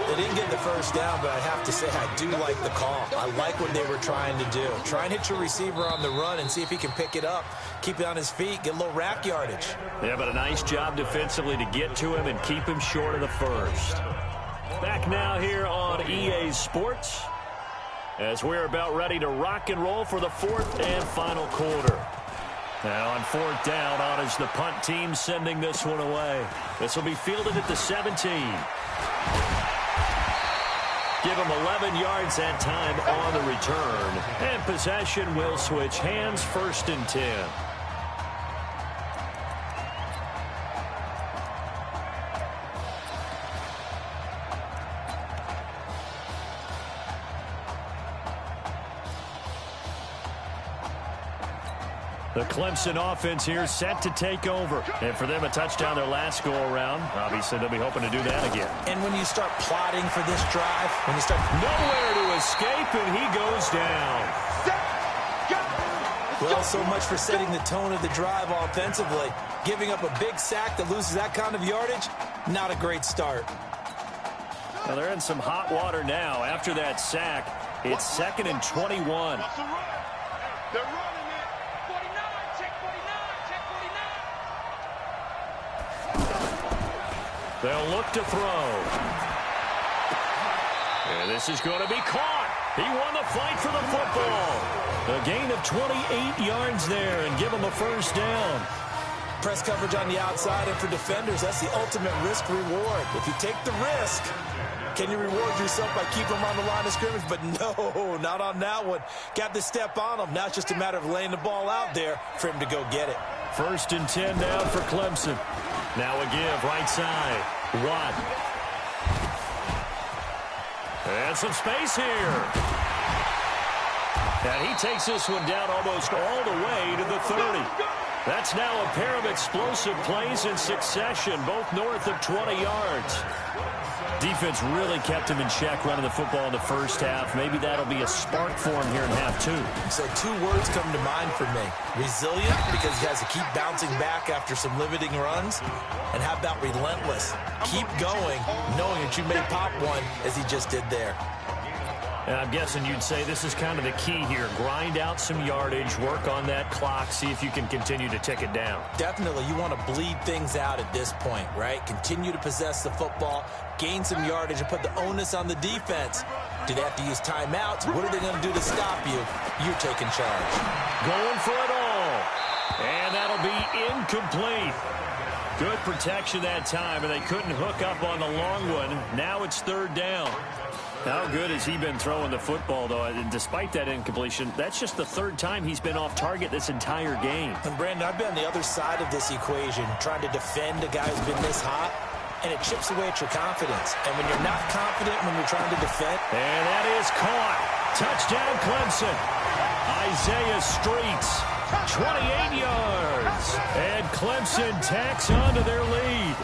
They didn't get the first down, but I have to say I do like the call. I like what they were trying to do. Try and hit your receiver on the run and see if he can pick it up, keep it on his feet, get a little rack yardage. Yeah, but a nice job defensively to get to him and keep him short of the first. Back now here on EA Sports as we're about ready to rock and roll for the 4th and final quarter. Now on 4th down, on is the punt team sending this one away. This will be fielded at the 17. Give him 11 yards that time on the return. And possession will switch hands, 1st and 10. The Clemson offense here set to take over. And for them, a touchdown their last go-around. Obviously, they'll be hoping to do that again. And when you start plotting for this drive, when you start... Nowhere to escape, and he goes down. Well, so much for setting the tone of the drive offensively. Giving up a big sack that loses that kind of yardage, not a great start. Well, they're in some hot water now. After that sack, it's 2nd and 21. They're running it. 49, check 49, check 49. They'll look to throw. And this is going to be caught. He won the fight for the football. A gain of 28 yards there and give him a first down. Press coverage on the outside, and for defenders, that's the ultimate risk-reward. If you take the risk, can you reward yourself by keeping them on the line of scrimmage? But no, not on that one. Got to step on them. Now it's just a matter of laying the ball out there for him to go get it. 1st and 10 now for Clemson. Now a give, right side. Watt. And some space here. And he takes this one down almost all the way to the 30. That's now a pair of explosive plays in succession, both north of 20 yards. Defense really kept him in check running the football in the first half. Maybe that'll be a spark for him here in half 2. So 2 words come to mind for me. Resilient, because he has to keep bouncing back after some limiting runs. And how about relentless? Keep going, knowing that you may pop one, as he just did there. And I'm guessing you'd say this is kind of the key here. Grind out some yardage, work on that clock, see if you can continue to tick it down. Definitely. You want to bleed things out at this point, right? Continue to possess the football, gain some yardage, and put the onus on the defense. Do they have to use timeouts? What are they going to do to stop you? You're taking charge. Going for it all. And that'll be incomplete. Good protection that time, and they couldn't hook up on the long one. Now it's 3rd down. How good has he been throwing the football, though? And despite that incompletion, that's just the 3rd time he's been off target this entire game. And, Brandon, I've been on the other side of this equation, trying to defend a guy who's been this hot, and it chips away at your confidence. And when you're not confident when you're trying to defend... And that is caught. Touchdown, Clemson. Isaiah Streets, 28 yards. And Clemson tacks onto their lead.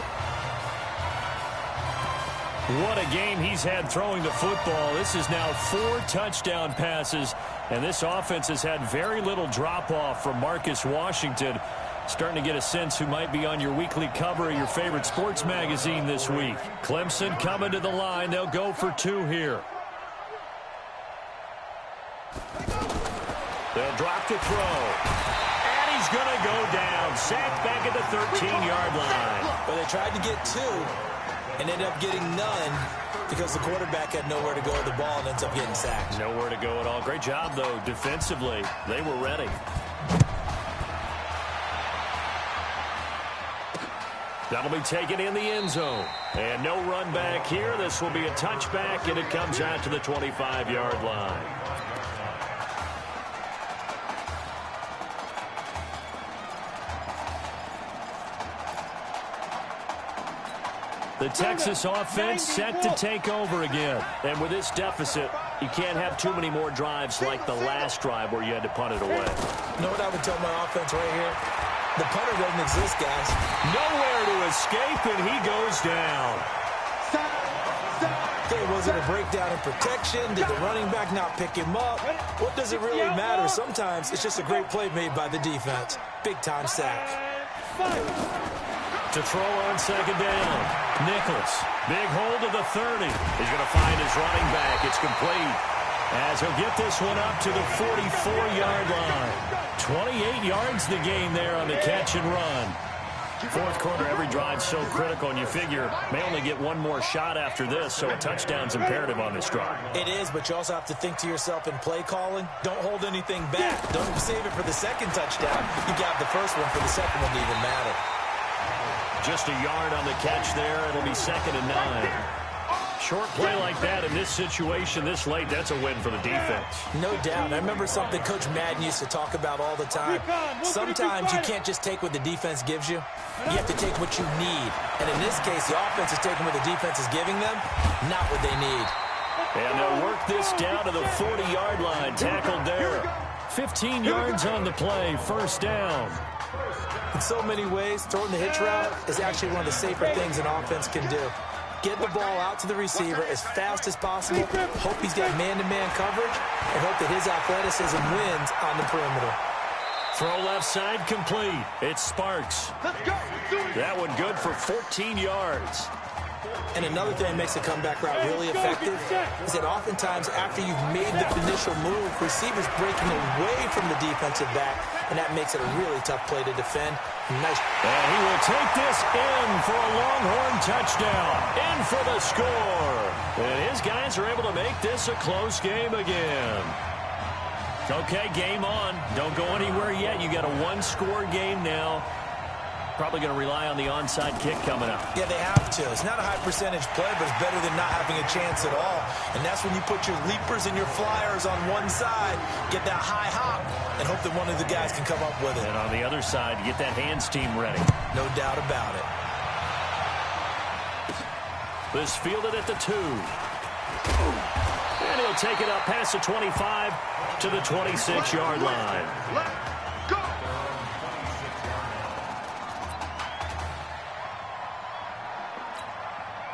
What a game he's had throwing the football. This is now 4 touchdown passes, and this offense has had very little drop-off from Marcus Washington. Starting to get a sense who might be on your weekly cover of your favorite sports magazine this week. Clemson coming to the line. They'll go for 2 here. They'll drop to throw. And he's going to go down. Sacked back at the 13-yard line. Well, they tried to get 2. And ended up getting none because the quarterback had nowhere to go with the ball and ends up getting sacked. Nowhere to go at all. Great job, though, defensively. They were ready. That'll be taken in the end zone. And no run back here. This will be a touchback, and it comes out to the 25-yard line. The Texas offense set to take over again. And with this deficit, you can't have too many more drives like the last drive where you had to punt it away. You know what I would tell my offense right here? The punter doesn't exist, guys. Nowhere to escape, and he goes down. Okay, was it a breakdown in protection? Did the running back not pick him up? What does it really matter? Sometimes it's just a great play made by the defense. Big-time sack. To throw on 2nd down. Nichols, big hold of the 30. He's going to find his running back. It's complete. As he'll get this one up to the 44-yard line. 28 yards the gain there on the catch and run. 4th quarter, every drive's so critical, and you figure may only get one more shot after this, so a touchdown's imperative on this drive. It is, but you also have to think to yourself in play calling, don't hold anything back. Don't save it for the 2nd touchdown. You got the first one for the 2nd one to even matter. Just a yard on the catch there. It'll be 2nd and 9. Short play like that in this situation this late, that's a win for the defense. No doubt. I remember something Coach Madden used to talk about all the time. Sometimes you can't just take what the defense gives you. You have to take what you need. And in this case, the offense is taking what the defense is giving them, not what they need. And they'll work this down to the 40-yard line. Tackled there. 15 yards on the play, first down. In so many ways, throwing the hitch route is actually one of the safer things an offense can do. Get the ball out to the receiver as fast as possible, hope he's got man-to-man coverage, and hope that his athleticism wins on the perimeter. Throw left side complete. It's Sparks. That one good for 14 yards. And another thing that makes the comeback route really effective is that oftentimes after you've made the initial move, receivers breaking away from the defensive back, and that makes it a really tough play to defend. Nice. And he will take this in for a Longhorn touchdown. In for the score. And his guys are able to make this a close game again. Okay, game on. Don't go anywhere yet. You got a one-score game now. Probably going to rely on the onside kick coming up. Yeah, they have to. It's not a high-percentage play, but it's better than not having a chance at all. And that's when you put your leapers and your flyers on one side, get that high hop, and hope that one of the guys can come up with it. And on the other side, get that hands team ready. No doubt about it. This fielded at the 2. And he'll take it up past the 25 to the 26-yard line.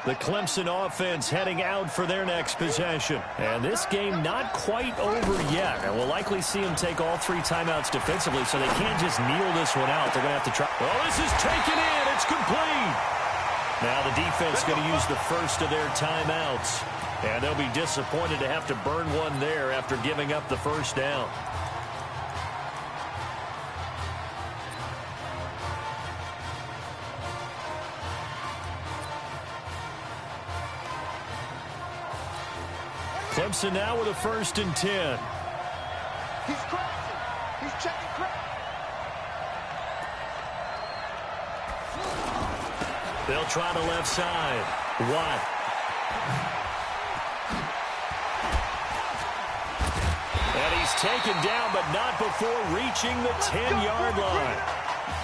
The Clemson offense heading out for their next possession. And this game not quite over yet. And we'll likely see them take all 3 timeouts defensively, so they can't just kneel this one out. They're going to have to try. Well, this is taken in. It's complete. Now the defense going to use the first of their timeouts. And they'll be disappointed to have to burn one there after giving up the first down. Clemson now with a 1st and 10. He's crossing. He's checking cross. They'll try the left side. Watt. And he's taken down, but not before reaching the 10-yard line.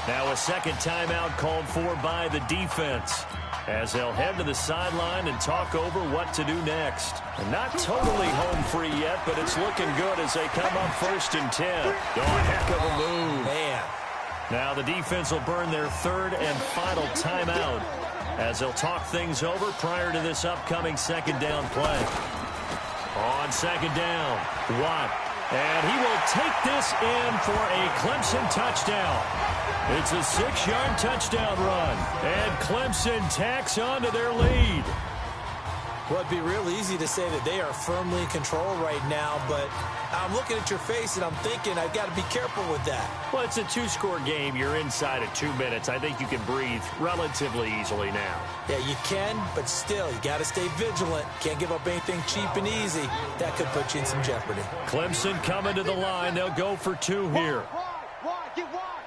Now a second timeout called for by the defense, as they'll head to the sideline and talk over what to do next. And not totally home free yet, but it's looking good as they come up 1st and 10. Oh, a heck of a move. Man. Now the defense will burn their 3rd and final timeout as they'll talk things over prior to this upcoming 2nd down play. On 2nd down, Watt. And he will take this in for a Clemson touchdown. It's a 6-yard touchdown run. And Clemson tacks on to their lead. Well, it'd be real easy to say that they are firmly in control right now, but I'm looking at your face and I'm thinking I've got to be careful with that. Well, it's a 2-score game. You're inside of 2 minutes. I think you can breathe relatively easily now. Yeah, you can, but still, you got to stay vigilant. Can't give up anything cheap and easy. That could put you in some jeopardy. Clemson coming to the line. They'll go for 2 here. Get wide.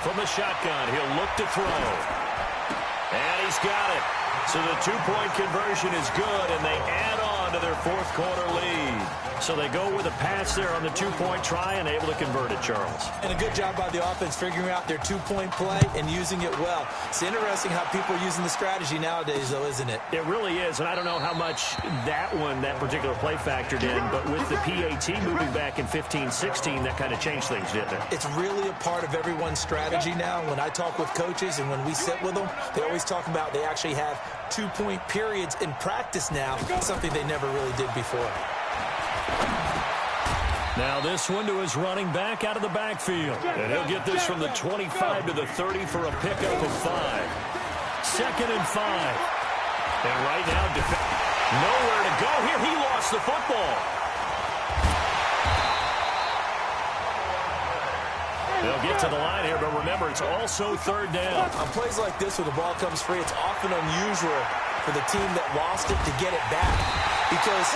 From the shotgun, he'll look to throw. And he's got it. So the 2-point conversion is good, and they add on to their 4th quarter lead. So they go with a pass there on the 2-point try and able to convert it, Charles. And a good job by the offense figuring out their 2-point play and using it well. It's interesting how people are using the strategy nowadays, though, isn't it? It really is, and I don't know how much that particular play factored in, but with the PAT moving back in 15-16, that kind of changed things, didn't it? It's really a part of everyone's strategy now. When I talk with coaches and when we sit with them, they always talk about they actually have 2-point periods in practice now, something they never really did before. Now this one to his running back out of the backfield. And he'll get this from the 25 to the 30 for a pickup of 5. 2nd and 5. And right now, nowhere to go here. He lost the football. They'll get to the line here, but remember, it's also 3rd down. On plays like this where the ball comes free, it's often unusual for the team that lost it to get it back. Because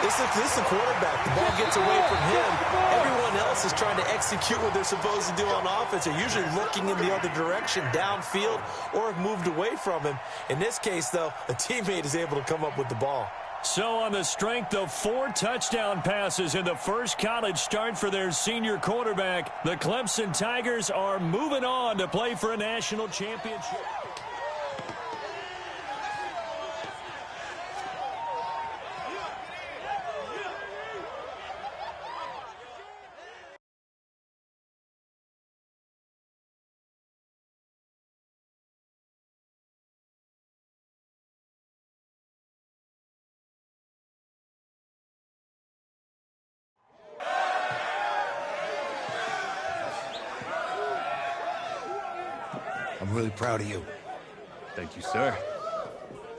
this is the quarterback. The ball gets away from him. Everyone else is trying to execute what they're supposed to do on offense. They're usually looking in the other direction, downfield, or have moved away from him. In this case, though, a teammate is able to come up with the ball. So on the strength of 4 touchdown passes in the first college start for their senior quarterback, the Clemson Tigers are moving on to play for a national championship. I'm really proud of you. Thank you, sir.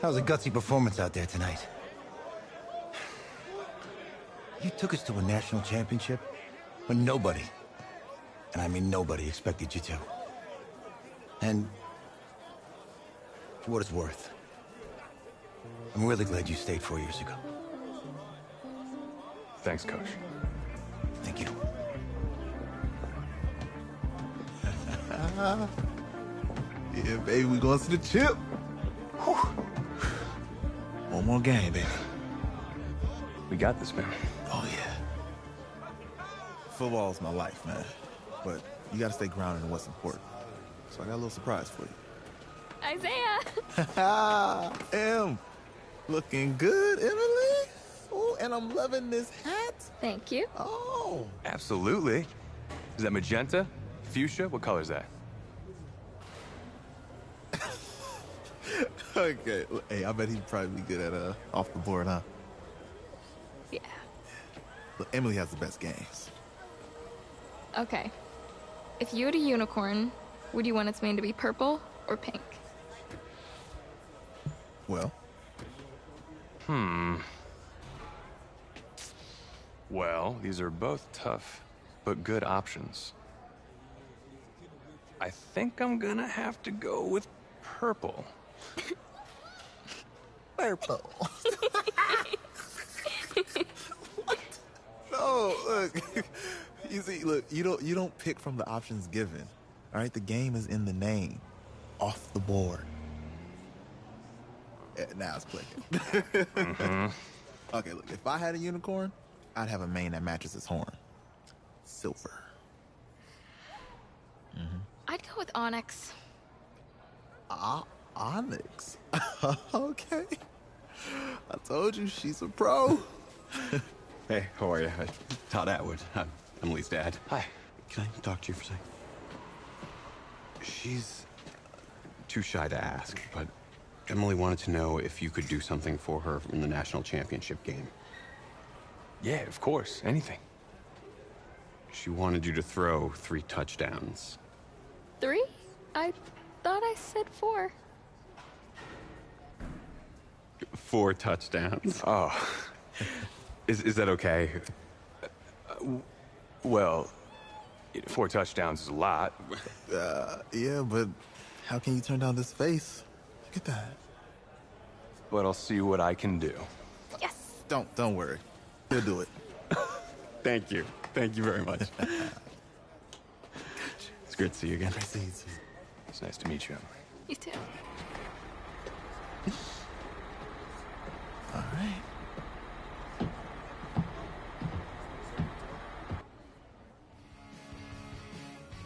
That was a gutsy performance out there tonight. You took us to a national championship when nobody, and I mean nobody, expected you to. And for what it's worth, I'm really glad you stayed 4 years ago. Thanks, Coach. Thank you. Yeah, baby, we going to the chip. Whew. One more game, baby. We got this, man. Oh, yeah. Football's my life, man. But you got to stay grounded in what's important. So I got a little surprise for you. Isaiah! Em, looking good, Emily. Oh, and I'm loving this hat. Thank you. Oh. Absolutely. Is that magenta? Fuchsia? What color is that? Okay. Hey, I bet he'd probably be good at off the board, huh? Yeah. Look, Emily has the best games. Okay. If you had a unicorn, would you want its mane to be purple or pink? Well? Well, these are both tough, but good options. I think I'm gonna have to go with purple. Purple. No, look. You see, look, you don't pick from the options given. All right, the game is in the name. Off the board. Yeah, now it's clicking. Okay, look, if I had a unicorn, I'd have a mane that matches its horn. Silver. I'd go with onyx. Onyx. Okay. I told you, she's a pro. Hey, how are you? Todd Atwood. I'm Emily's dad. Hi. Can I talk to you for a second? She's too shy to ask, but Emily wanted to know if you could do something for her in the national championship game. Yeah, of course. Anything. She wanted you to throw 3 touchdowns. 3? I thought I said 4. 4 touchdowns. Oh. Is that okay? Well, 4 touchdowns is a lot. Yeah, but how can you turn down this face? Look at that. But I'll see what I can do. Yes. Don't worry. He'll do it. Thank you. Thank you very much. It's great to see you again. Great to see you too. It's nice to meet you, Emily. You too. All right.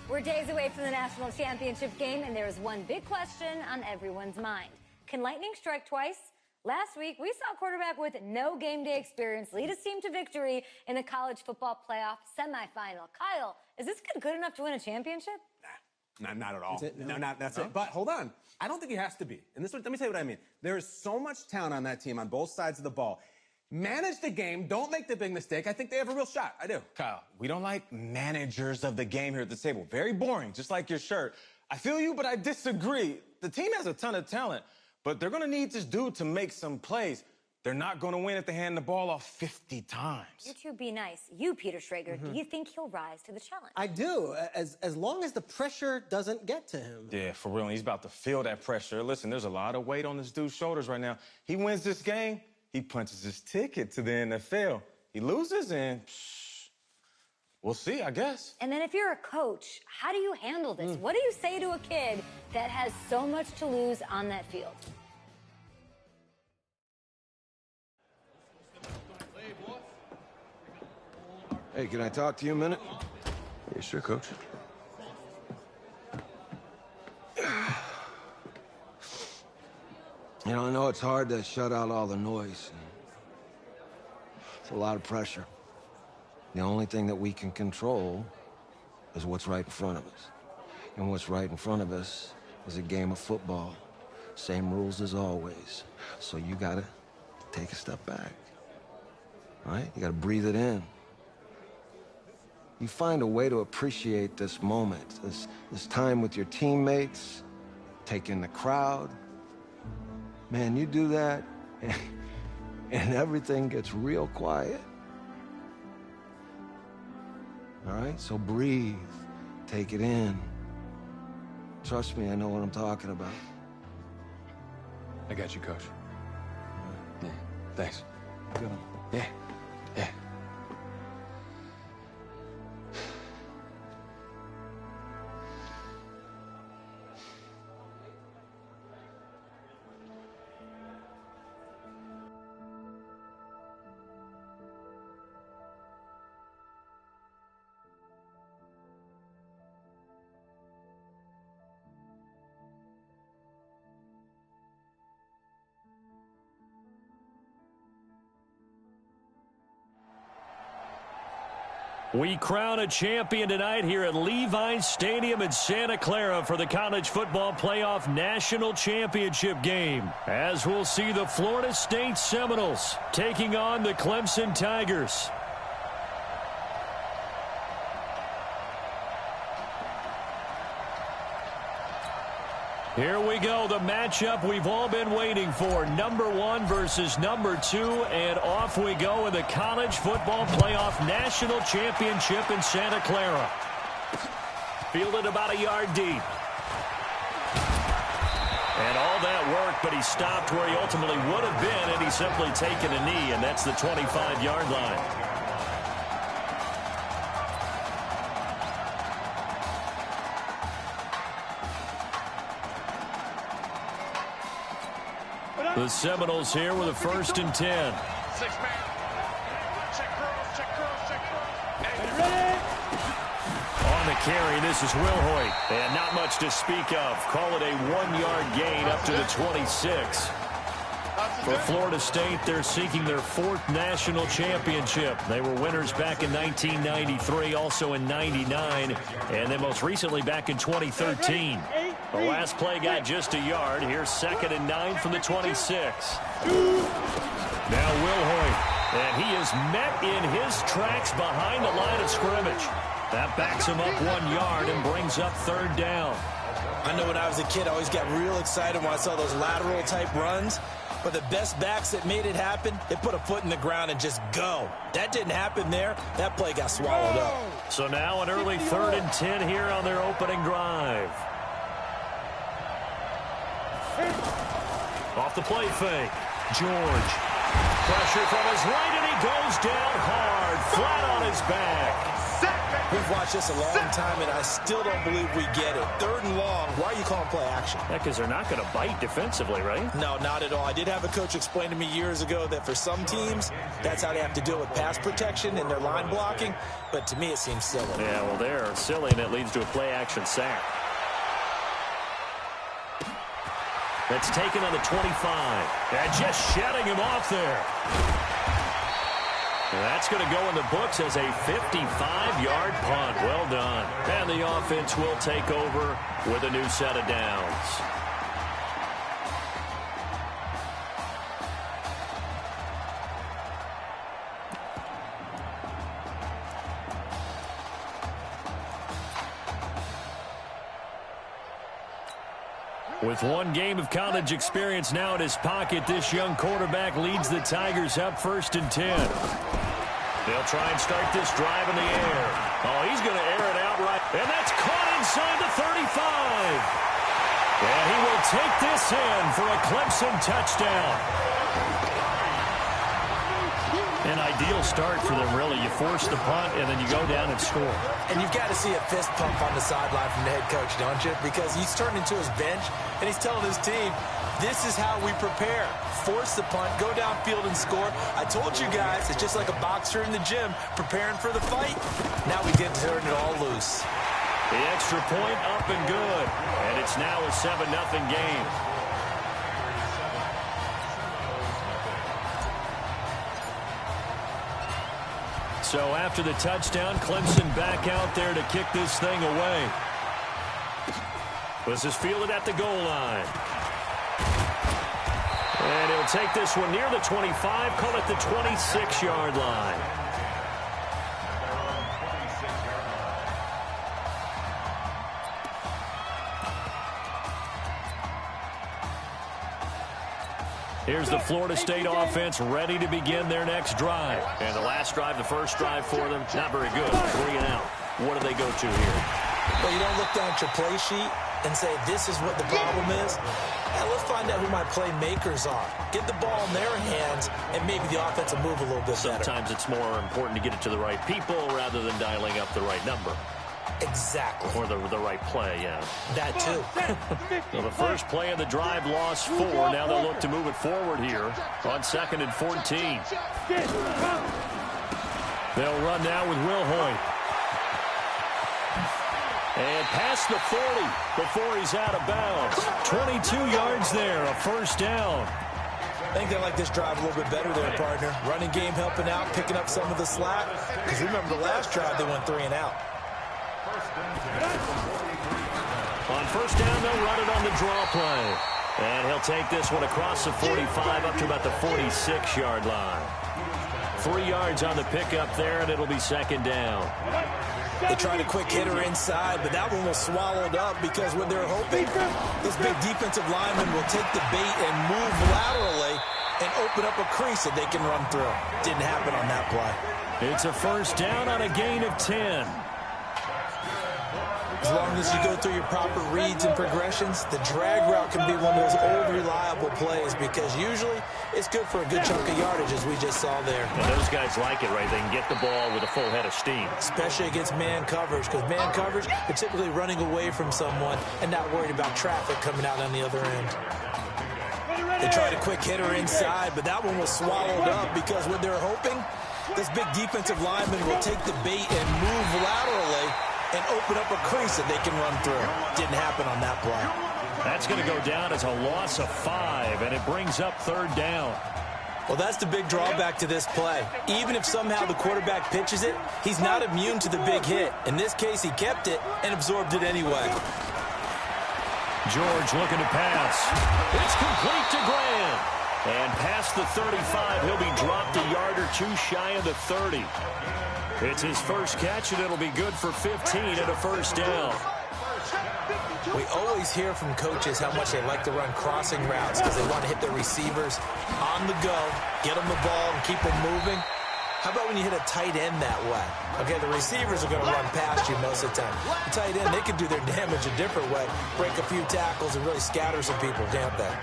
We're days away from the national championship game, and there is one big question on everyone's mind. Can lightning strike twice? Last week, we saw a quarterback with no game day experience lead his team to victory in the college football playoff semifinal. Kyle, is this kid good enough to win a championship? Not at all. That's it? No, that's it. But hold on. I don't think he has to be. And let me tell you what I mean. There is so much talent on that team on both sides of the ball. Manage the game. Don't make the big mistake. I think they have a real shot. I do. Kyle, we don't like managers of the game here at the table. Very boring, just like your shirt. I feel you, but I disagree. The team has a ton of talent, but they're going to need this dude to make some plays. They're not going to win if they hand the ball off 50 times. You two be nice. You, Peter Schrager, do you think he'll rise to the challenge? I do, as long as the pressure doesn't get to him. Yeah, for real. He's about to feel that pressure. Listen, there's a lot of weight on this dude's shoulders right now. He wins this game, he punches his ticket to the NFL. He loses, and we'll see, I guess. And then if you're a coach, how do you handle this? What do you say to a kid that has so much to lose on that field? Hey, can I talk to you a minute? Yeah, sure, Coach. You know, I know it's hard to shut out all the noise. It's a lot of pressure. The only thing that we can control is what's right in front of us. And what's right in front of us is a game of football. Same rules as always. So you gotta take a step back. All right? You gotta breathe it in. You find a way to appreciate this moment, this time with your teammates, take in the crowd. Man, you do that, and everything gets real quiet. All right, so breathe, take it in. Trust me, I know what I'm talking about. I got you, Coach. Yeah, thanks. Good. Yeah, yeah. We crown a champion tonight here at Levi's Stadium in Santa Clara for the College Football Playoff National Championship game, as we'll see the Florida State Seminoles taking on the Clemson Tigers. Here we go, the matchup we've all been waiting for. Number 1 versus number 2, and off we go in the College Football Playoff National Championship in Santa Clara. Fielded about a yard deep. And all that work, but he stopped where he ultimately would have been, and he's simply taken a knee, and that's the 25-yard line. The Seminoles here with a 1st and 10. 6-man. Check curls, check curls, check curls. Hey, ready? On the carry, this is Will Hoyt. And not much to speak of. Call it a 1-yard gain up to the 26. For Florida State, they're seeking their 4th national championship. They were winners back in 1993, also in 99, and then most recently back in 2013. The last play got just a yard. Here's 2nd and 9 from the 26. Now Will Hoyt, and he is met in his tracks behind the line of scrimmage. That backs him up 1 yard and brings up 3rd down. I know when I was a kid, I always got real excited when I saw those lateral-type runs. But the best backs that made it happen, they put a foot in the ground and just go. That didn't happen there. That play got swallowed up. So now an early 3rd and 10 here on their opening drive. Off the play fake. George. Pressure from his right, and he goes down hard, flat on his back. We've watched this a long time, and I still don't believe we get it. 3rd and long, why are you calling play action? Yeah, because they're not going to bite defensively, right? No, not at all. I did have a coach explain to me years ago that for some teams, that's how they have to deal with pass protection and their line blocking. But to me, it seems silly. Yeah, well, they're silly, and it leads to a play action sack. That's taken on the 25. And just shutting him off there. And that's going to go in the books as a 55-yard punt. Well done. And the offense will take over with a new set of downs. With 1 game of college experience now in his pocket, this young quarterback leads the Tigers up 1st and 10. They'll try and start this drive in the air. Oh, he's going to air it out right. And that's caught inside the 35. And he will take this in for a Clemson touchdown. An ideal start for them, really. You force the punt, and then you go down and score. And you've got to see a fist pump on the sideline from the head coach, don't you? Because he's turned into his bench, and he's telling his team, this is how we prepare. Force the punt, go downfield and score. I told you guys, it's just like a boxer in the gym preparing for the fight. Now we get to turn it all loose. The extra point up and good. And it's now a 7-0 game. So after the touchdown, Clemson back out there to kick this thing away. This is fielded at the goal line. And he'll take this one near the 25, call it the 26-yard line. Here's the Florida State offense ready to begin their next drive. And the last drive, the first drive for them, not very good. 3 and out. What do they go to here? Well, you don't look down at your play sheet and say, this is what the problem is. Now, let's find out who my playmakers are. Get the ball in their hands, and maybe the offense will move a little bit better. Sometimes it's more important to get it to the right people rather than dialing up the right number. Exactly. Or the right play, yeah. That too. So the first play of the drive lost 4. Now they'll look to move it forward here on 2nd and 14. They'll run now with Will Hoyt. And past the 40 before he's out of bounds. 22 yards there, a first down. I think they like this drive a little bit better there, partner. Running game helping out, picking up some of the slack. Because remember the last drive, they went 3 and out. On first down, they'll run it on the draw play. And he'll take this one across the 45 up to about the 46-yard line. 3 yards on the pickup there, and it'll be 2nd down. They tried a quick hitter inside, but that one was swallowed up because what they're hoping, this big defensive lineman will take the bait and move laterally and open up a crease that they can run through. Didn't happen on that play. It's a first down on a gain of 10. As long as you go through your proper reads and progressions, the drag route can be one of those old, reliable plays because usually it's good for a good chunk of yardage, as we just saw there. And those guys like it, right? They can get the ball with a full head of steam. Especially against man coverage, because man coverage, they're typically running away from someone and not worried about traffic coming out on the other end. They tried a quick hitter inside, but that one was swallowed up because what they're hoping, this big defensive lineman will take the bait and move laterally and open up a crease that they can run through. Didn't happen on that play. That's going to go down as a loss of 5, and it brings up 3rd down. Well, that's the big drawback to this play. Even if somehow the quarterback pitches it, he's not immune to the big hit. In this case, he kept it and absorbed it anyway. George looking to pass. It's complete to Graham. And past the 35, he'll be dropped a yard or 2 shy of the 30. It's his first catch, and it'll be good for 15 and a first down. We always hear from coaches how much they like to run crossing routes because they want to hit their receivers on the go, get them the ball, and keep them moving. How about when you hit a tight end that way? Okay, the receivers are going to run past you most of the time. The tight end, they can do their damage a different way, break a few tackles, and really scatter some people, can't they?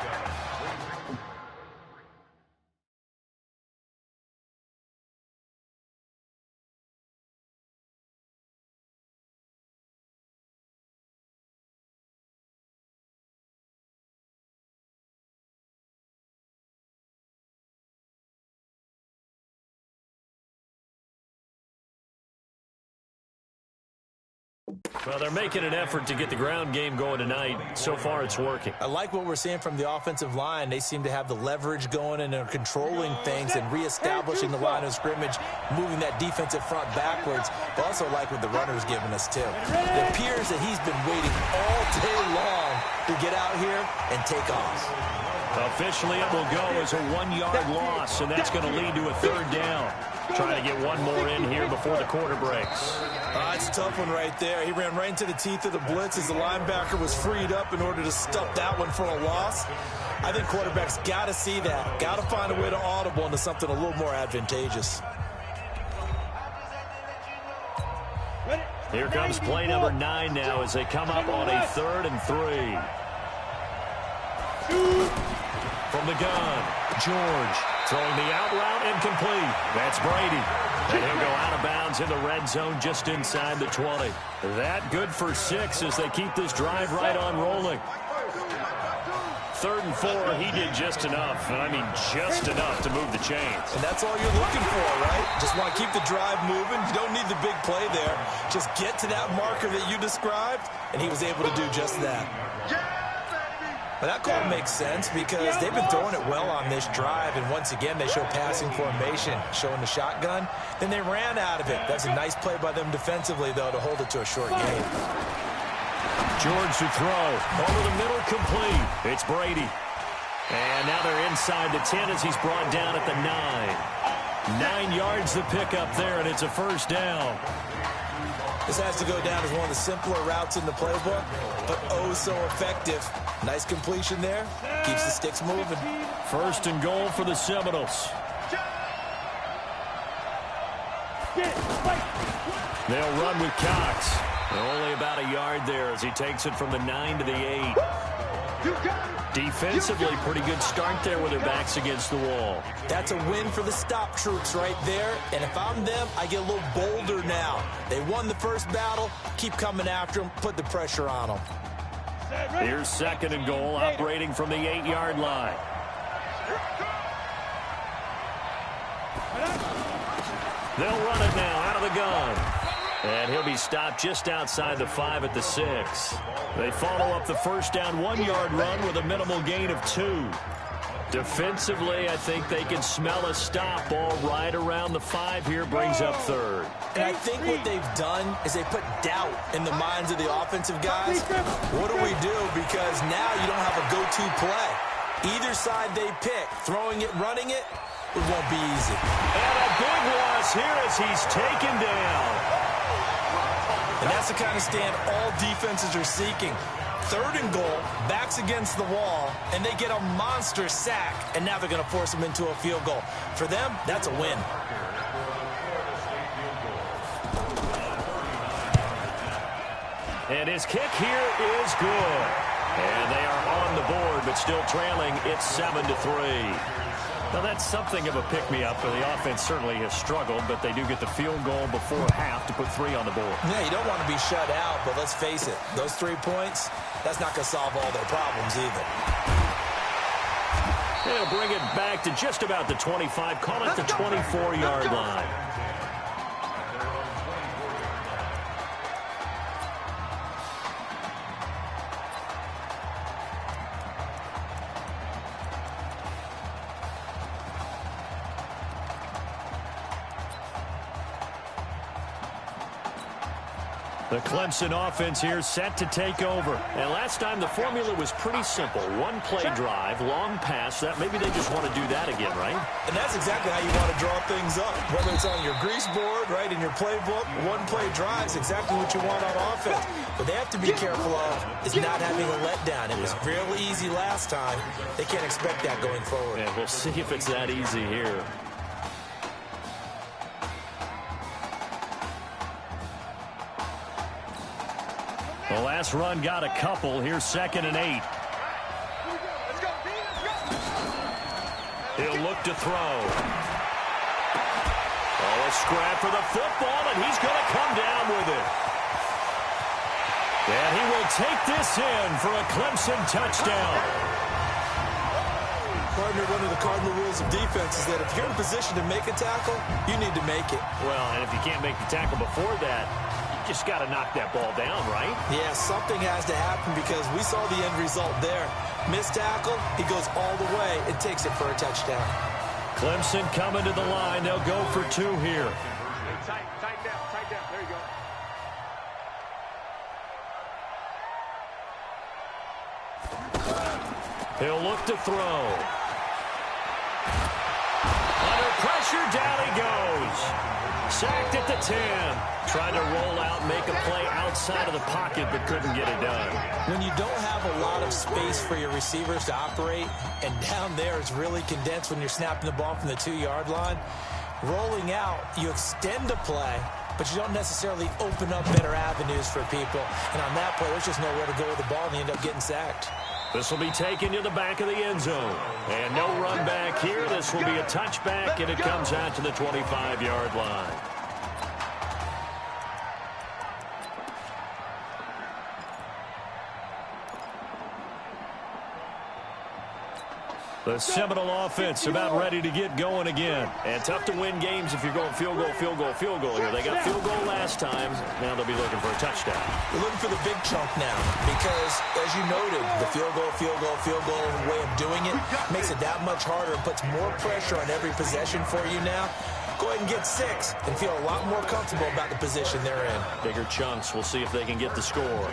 Well, they're making an effort to get the ground game going tonight. So far, it's working. I like what we're seeing from the offensive line. They seem to have the leverage going and are controlling things and reestablishing the line of scrimmage, moving that defensive front backwards. But also like what the runner's giving us, too. It appears that he's been waiting all day long to get out here and take off. Officially, it will go as a 1-yard loss, and that's going to lead to a 3rd down. Trying to get one more in here before the quarter breaks. It's a tough one right there. He ran right into the teeth of the blitz as the linebacker was freed up in order to stuff that one for a loss. I think quarterbacks got to see that. Got to find a way to audible into something a little more advantageous. Here comes play number 9 now as they come up on a 3rd and 3. From the gun, George throwing the out route incomplete. That's Brady. And he'll go out of bounds in the red zone just inside the 20. That good for 6 as they keep this drive right on rolling. 3rd and 4, he did just enough, and I mean just enough to move the chains. And that's all you're looking for, right? Just want to keep the drive moving. You don't need the big play there. Just get to that marker that you described, and he was able to do just that. But that call makes sense because they've been throwing it well on this drive, and once again they show passing formation, showing the shotgun. Then they ran out of it. That's a nice play by them defensively, though, to hold it to a short gain. George to throw. Over the middle, complete. It's Brady. And now they're inside the 10 as he's brought down at the 9. 9 yards the pickup there, and it's a first down. This has to go down as one of the simpler routes in the playbook, but oh so effective. Nice completion there. Keeps the sticks moving. First and goal for the Seminoles. They'll run with Cox. Only about a yard there as he takes it from the 9 to the 8. Defensively, pretty good start there with their backs against the wall. That's a win for the stop troops right there. And if I'm them, I get a little bolder now. They won the first battle. Keep coming after them. Put the pressure on them. Here's second and goal, operating from the 8-yard line. They'll run it now out of the gun. And he'll be stopped just outside the 5 at the 6. They follow up the first down 1-yard run with a minimal gain of 2. Defensively, I think they can smell a stop. Ball right around the 5 here, brings up third. And I think what they've done is they put doubt in the minds of the offensive guys. What do we do? Because now you don't have a go-to play. Either side they pick, throwing it, running it, it won't be easy. And a big loss here as he's taken down. And that's the kind of stand all defenses are seeking. Third and goal, backs against the wall, and they get a monster sack, and now they're going to force them into a field goal. For them, that's a win. And his kick here is good. And they are on the board, but still trailing. It's 7-3. Now, that's something of a pick-me-up. The offense certainly has struggled, but they do get the field goal before half to put 3 on the board. Yeah, you don't want to be shut out, but let's face it, those 3 points, that's not going to solve all their problems either. They'll bring it back to just about the 25, call it the 24-yard line. The Clemson offense here set to take over. And last time the formula was pretty simple. One play drive, long pass. That maybe they just want to do that again, right? And that's exactly how you want to draw things up. Whether it's on your grease board, right, in your playbook, one play drive is exactly what you want on offense. What they have to be careful of is not having a letdown. It was real easy last time. They can't expect that going forward. And we'll see if it's that easy here. The last run got a couple. Here's 2nd and 8. He'll look to throw. Oh, a scrap for the football, and he's going to come down with it. And he will take this in for a Clemson touchdown. Partner, one of the cardinal rules of defense is that if you're in position to make a tackle, you need to make it. Well, and if you can't make the tackle before that, just got to knock that ball down, right? Yeah, something has to happen because we saw the end result there. Missed tackle, he goes all the way and takes it for a touchdown. Clemson coming to the line. They'll go for 2 here. Tight down. There you go. He'll look to throw. Under pressure, down he goes. Sacked at the 10. Tried to roll out, make a play outside of the pocket, but couldn't get it done. When you don't have a lot of space for your receivers to operate, and down there it's really condensed when you're snapping the ball from the 2-yard line, rolling out, you extend a play, but you don't necessarily open up better avenues for people. And on that play, there's just nowhere to go with the ball, and you end up getting sacked. This will be taken to the back of the end zone. And no run back here. This will be a touchback, and it comes out to the 25-yard line. The Seminole offense about ready to get going again. And tough to win games if you're going field goal here. They got field goal last time. Now they'll be looking for a touchdown. We're looking for the big chunk now because, as you noted, the field goal way of doing it makes it that much harder and puts more pressure on every possession for you now. Go ahead and get 6 and feel a lot more comfortable about the position they're in. Bigger chunks. We'll see if they can get the score.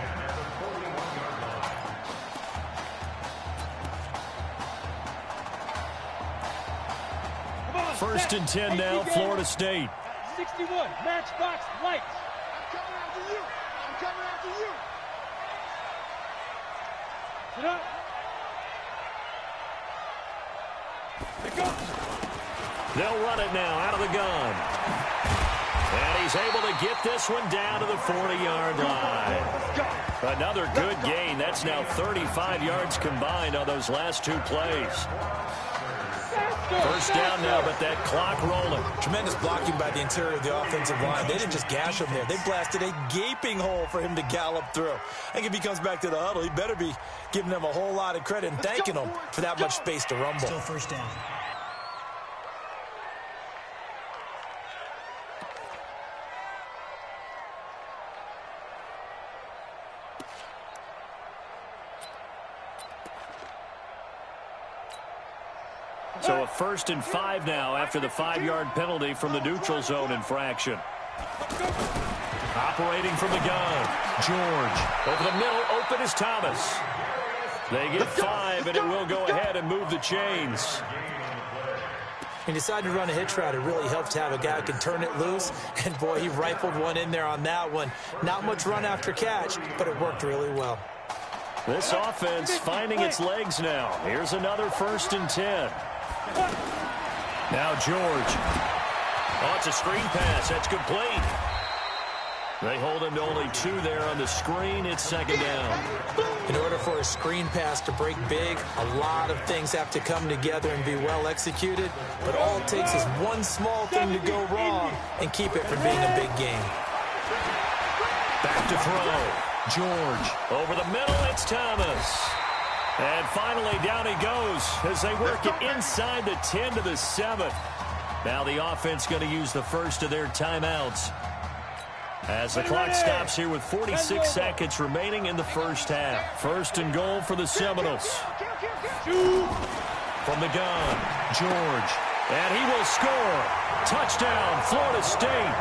First and 10 now, Florida State. 61, matchbox lights. After you. Sit up. They'll run it now out of the gun. And he's able to get this one down to the 40-yard line. Another good gain. That's now 35 yards combined on those last two plays. First down now, but that clock rolling. Tremendous blocking by the interior of the offensive line. They didn't just gash him there. They blasted a gaping hole for him to gallop through. I think if he comes back to the huddle, he better be giving them a whole lot of credit and thanking them for that much space to rumble. Still first down. So a 1st and 5 now after the 5-yard penalty from the neutral zone infraction. Operating from the gun, George. Over the middle, open is Thomas. They get 5, and it will go ahead and move the chains. He decided to run a hitch route. It really helped to have a guy who can turn it loose. And, boy, he rifled one in there on that one. Not much run after catch, but it worked really well. This offense finding its legs now. Here's another 1st and 10. Now George. Oh, it's a screen pass. That's complete. They hold him to only 2 there on the screen. It's 2nd down. In order for a screen pass to break big, a lot of things have to come together and be well executed. But all it takes is one small thing to go wrong and keep it from being a big game. Back to throw. George. Over the middle, it's Thomas. And finally, down he goes as they work it inside the 10 to the 7. Now the offense going to use the first of their timeouts as the clock stops here with 46 seconds remaining in the first half. 1st and goal for the Seminoles. From the gun, George. And he will score. Touchdown, Florida State.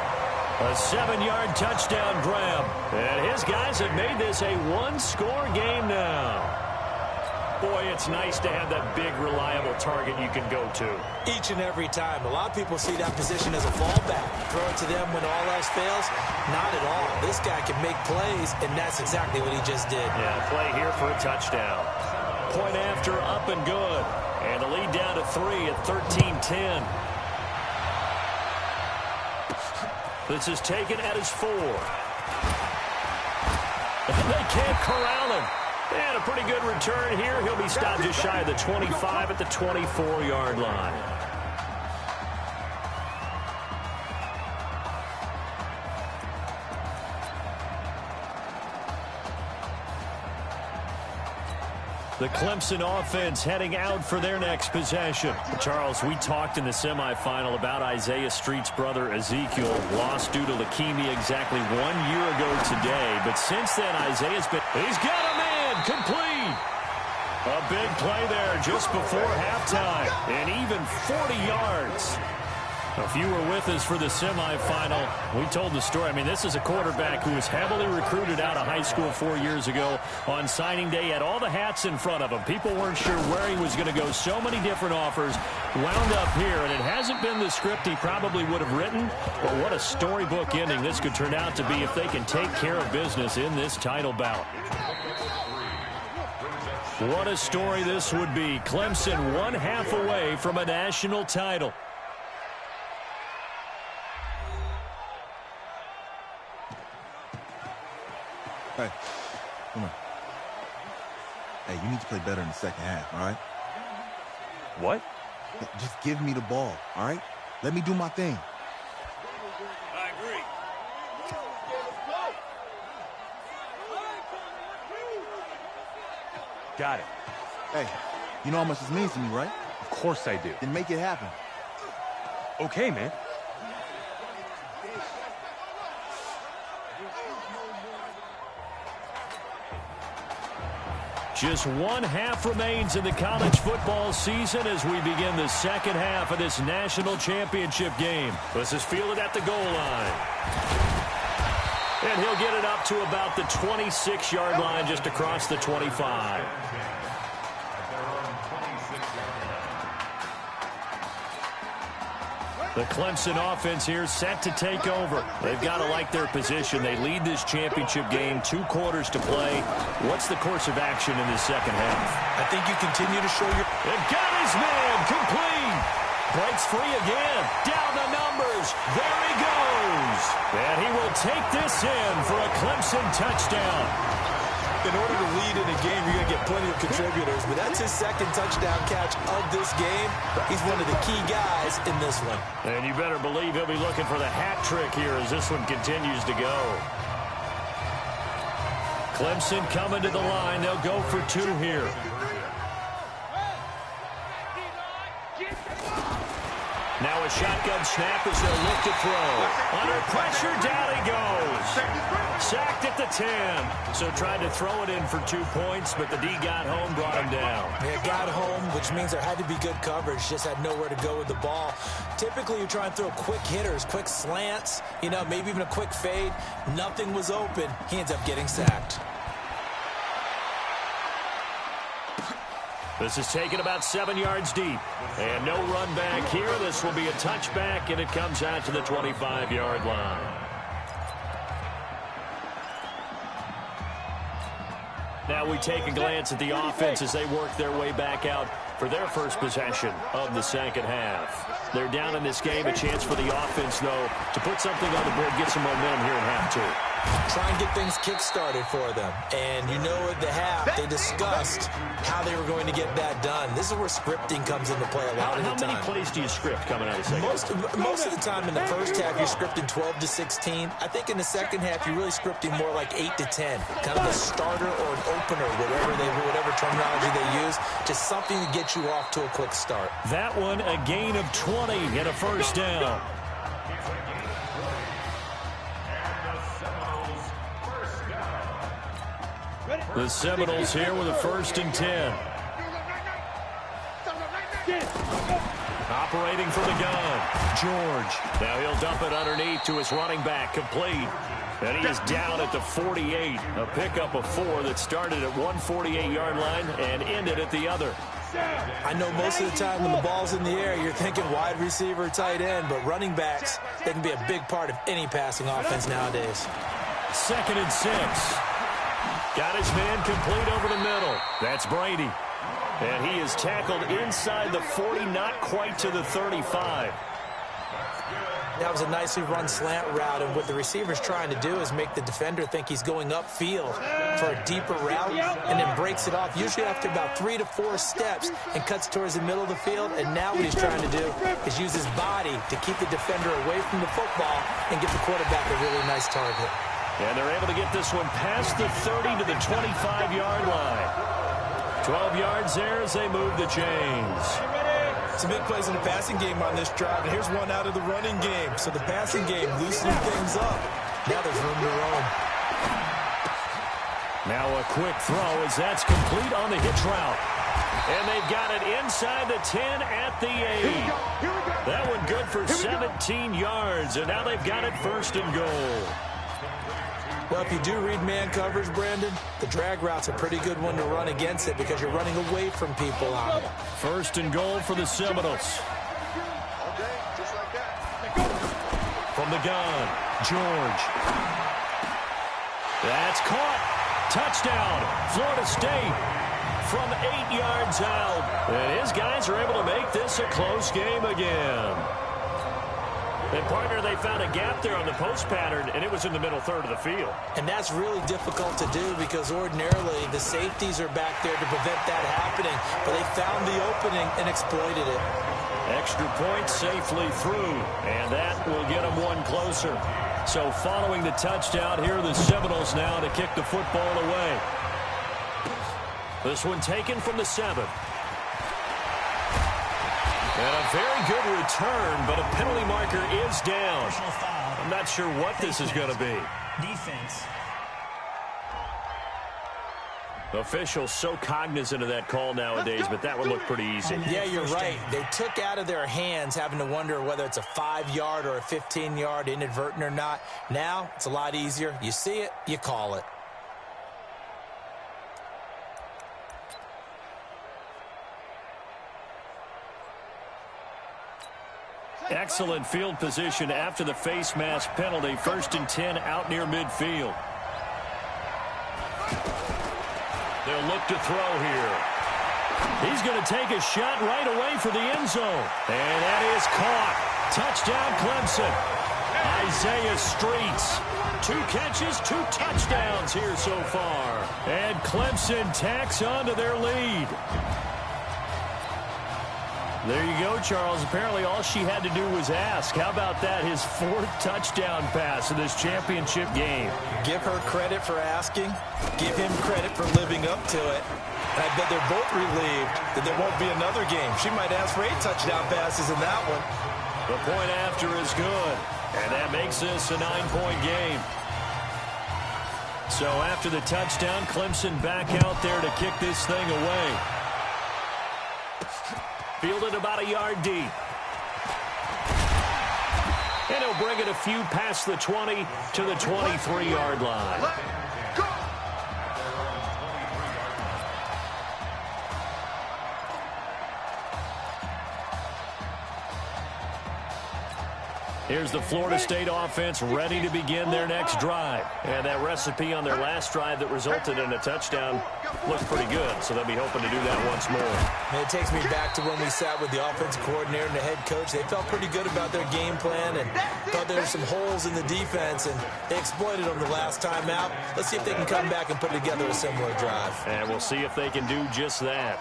A 7-yard touchdown grab. And his guys have made this a one-score game now. Boy, it's nice to have that big, reliable target you can go to. Each and every time. A lot of people see that position as a fallback. Throw it to them when all else fails. Not at all. This guy can make plays, and that's exactly what he just did. Yeah, play here for a touchdown. Point after, up and good. And the lead down to 3 at 13-10. This is taken at his 4. They can't corral him. And a pretty good return here. He'll be stopped just shy of the 25 at the 24-yard line. The Clemson offense heading out for their next possession. Charles, we talked in the semifinal about Isaiah Street's brother Ezekiel, lost due to leukemia exactly 1 year ago today. But since then, Isaiah's been... He's got a man complete. A big play there just before halftime. And even 40 yards. If you were with us for the semifinal, we told the story. I mean, this is a quarterback who was heavily recruited out of high school 4 years ago. On signing day, had all the hats in front of him. People weren't sure where he was going to go. So many different offers. Wound up here, and it hasn't been the script he probably would have written. But what a storybook ending this could turn out to be if they can take care of business in this title bout. What a story this would be. Clemson 1 half away from a national title. Hey, come on. Hey, you need to play better in the second half, all right? What? Just give me the ball, all right? Let me do my thing. I agree. Got it. Hey, you know how much this means to me, right? Of course I do. Then make it happen. Okay, man. Just 1 half remains in the college football season as we begin the second half of this national championship game. This is fielded at the goal line. And he'll get it up to about the 26-yard line just across the 25. The Clemson offense here set to take over. They've got to like their position. They lead this championship game, 2 quarters to play. What's the course of action in the second half? I think you continue to show your... They've got his man complete. Breaks free again. Down the numbers. There he goes. And he will take this in for a Clemson touchdown. In order to lead in a game, you're going to get plenty of contributors, but that's his second touchdown catch of this game. He's one of the key guys in this one. And you better believe he'll be looking for the hat trick here as this one continues to go. Clemson coming to the line. They'll go for 2 here. Now a shotgun snap as they'll look to throw. Under pressure, down he goes. Sacked at the 10. So tried to throw it in for 2 points, but the D got home, brought him down. Yeah, got home, which means there had to be good coverage. Just had nowhere to go with the ball. Typically, you try and throw quick hitters, quick slants, maybe even a quick fade. Nothing was open. He ends up getting sacked. This is taken about 7 yards deep. And no run back here. This will be a touchback, and it comes out to the 25-yard line. Now we take a glance at the offense as they work their way back out for their first possession of the second half. They're down in this game. A chance for the offense, though, to put something on the board, get some momentum here in half 2. Try and get things kick-started for them. And at the half, they discussed how they were going to get that done. This is where scripting comes into play a lot of the time. How many plays do you script coming out of the second half? Most of the time in the first half, you're scripting 12 to 16. I think in the second half, you're really scripting more like 8 to 10. Kind of a starter or an opener, whatever terminology they use. Just something to get you off to a quick start. That one, a gain of 20 and a first down. The Seminoles here with a 1st and 10. Operating from the gun, George. Now he'll dump it underneath to his running back, complete. And he is down at the 48. A pickup of 4 that started at one 48-yard line and ended at the other. I know most of the time when the ball's in the air, you're thinking wide receiver, tight end, but running backs, they can be a big part of any passing offense nowadays. 2nd and 6. Got his man complete over the middle. That's Brady. And he is tackled inside the 40, not quite to the 35. That was a nicely run slant route, and what the receiver's trying to do is make the defender think he's going upfield for a deeper route, and then breaks it off, usually after about 3 to 4 steps, and cuts towards the middle of the field. And now what he's trying to do is use his body to keep the defender away from the football and give the quarterback a really nice target. And they're able to get this one past the 30 to the 25-yard line. 12 yards there as they move the chains. Some big plays in the passing game on this drive, and here's one out of the running game. So the passing game loosening things up. Now there's room to roam. Now a quick throw as that's complete on the hitch route. And they've got it inside the 10 at the 8. That one good for 17 yards, and now they've got it 1st and goal. Well, if you do read man coverage, Brandon, the drag route's a pretty good one to run against it because you're running away from people on it. 1st and goal for the Seminoles. From the gun, George. That's caught. Touchdown, Florida State from 8 yards out. And his guys are able to make this a close game again. And, partner, they found a gap there on the post pattern, and it was in the middle third of the field. And that's really difficult to do because ordinarily the safeties are back there to prevent that happening. But they found the opening and exploited it. Extra point safely through, and that will get them one closer. So following the touchdown, here are the Seminoles now to kick the football away. This one taken from the 7. And a very good return, but a penalty marker is down. I'm not sure what this is going to be. Defense. Officials so cognizant of that call nowadays, but that one looked pretty easy. Yeah, you're right. They took out of their hands having to wonder whether it's a 5-yard or a 15-yard, inadvertent or not. Now, it's a lot easier. You see it, you call it. Excellent field position after the face mask penalty. 1st and 10 out near midfield. They'll look to throw here. He's going to take a shot right away for the end zone. And that is caught. Touchdown, Clemson. Isaiah Streets. 2 catches, 2 touchdowns here so far. And Clemson tacks on to their lead. There you go, Charles. Apparently all she had to do was ask. How about that? His 4th touchdown pass in this championship game. Give her credit for asking. Give him credit for living up to it. And I bet they're both relieved that there won't be another game. She might ask for 8 touchdown passes in that one. The point after is good. And that makes this a 9-point game. So after the touchdown, Clemson back out there to kick this thing away. Fielded about a yard deep. And he'll bring it a few past the 20 to the 23-yard line. Here's the Florida State offense ready to begin their next drive. And that recipe on their last drive that resulted in a touchdown looked pretty good, so they'll be hoping to do that once more. And it takes me back to when we sat with the offensive coordinator and the head coach. They felt pretty good about their game plan and thought there were some holes in the defense, and they exploited them the last time out. Let's see if they can come back and put together a similar drive. And we'll see if they can do just that.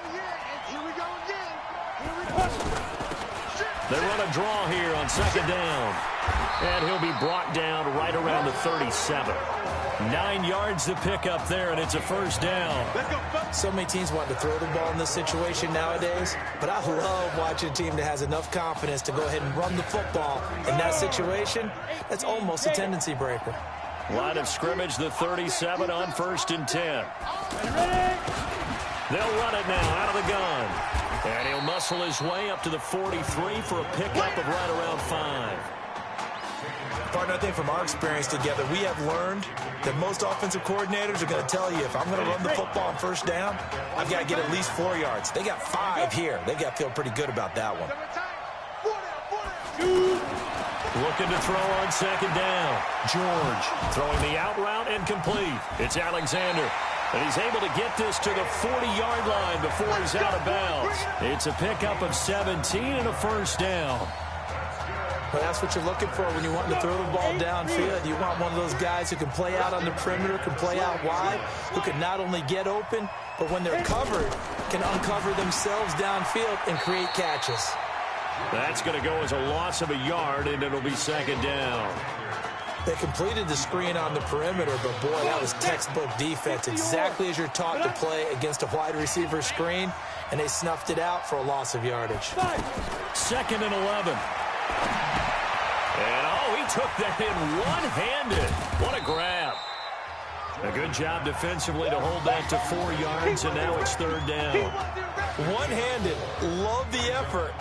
They run a draw here on 2nd down. And he'll be brought down right around the 37. 9 yards to pick up there, and it's a 1st down. So many teams want to throw the ball in this situation nowadays, but I love watching a team that has enough confidence to go ahead and run the football. In that situation, that's almost a tendency breaker. Line of scrimmage, the 37 on 1st and 10. They'll run it now out of the gun. And he'll muscle his way up to the 43 for a pickup of right around 5. Partner, I think from our experience together, we have learned that most offensive coordinators are going to tell you, if I'm going to run the football on 1st down, I've got to get at least 4 yards. They got 5 here. They've got to feel pretty good about that one. Looking to throw on 2nd down. George throwing the out route incomplete. It's Alexander. And he's able to get this to the 40-yard line before he's out of bounds. It's a pickup of 17 and a 1st down. Well, that's what you're looking for when you want to throw the ball downfield. You want one of those guys who can play out on the perimeter, can play out wide, who can not only get open, but when they're covered, can uncover themselves downfield and create catches. That's going to go as a loss of a yard, and it'll be 2nd down. They completed the screen on the perimeter, but boy, that was textbook defense. Exactly as you're taught to play against a wide receiver screen, and they snuffed it out for a loss of yardage. 2nd and 11. And, oh, he took that in one-handed. What a grab. A good job defensively to hold that to 4 yards, and now it's 3rd down. One-handed. Love the effort.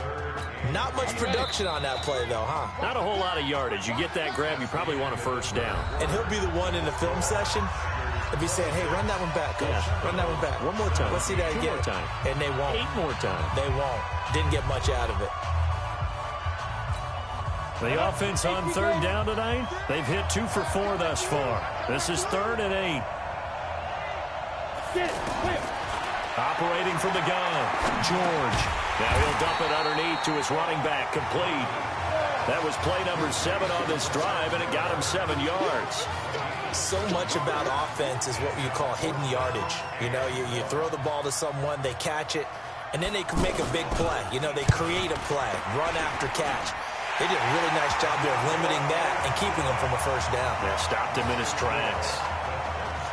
Not much production on that play, though, huh? Not a whole lot of yardage. You get that grab, you probably want a 1st down. And he'll be the one in the film session and be saying, hey, run that one back, coach. Yeah. Run that one back. One more time. Let's see that again. 2 more time. And they won't. 8 more times. They won't. Didn't get much out of it. The offense on 3rd down tonight, they've hit 2 for 4 thus far. This is 3rd and 8. Operating from the gun, George. Now he'll dump it underneath to his running back, complete. That was play number 7 on this drive, and it got him 7 yards. So much about offense is what you call hidden yardage. You know, you throw the ball to someone, they catch it, and then they can make a big play. You know, they create a play, run after catch. They did a really nice job there of limiting that and keeping him from a 1st down. Yeah, stopped him in his tracks.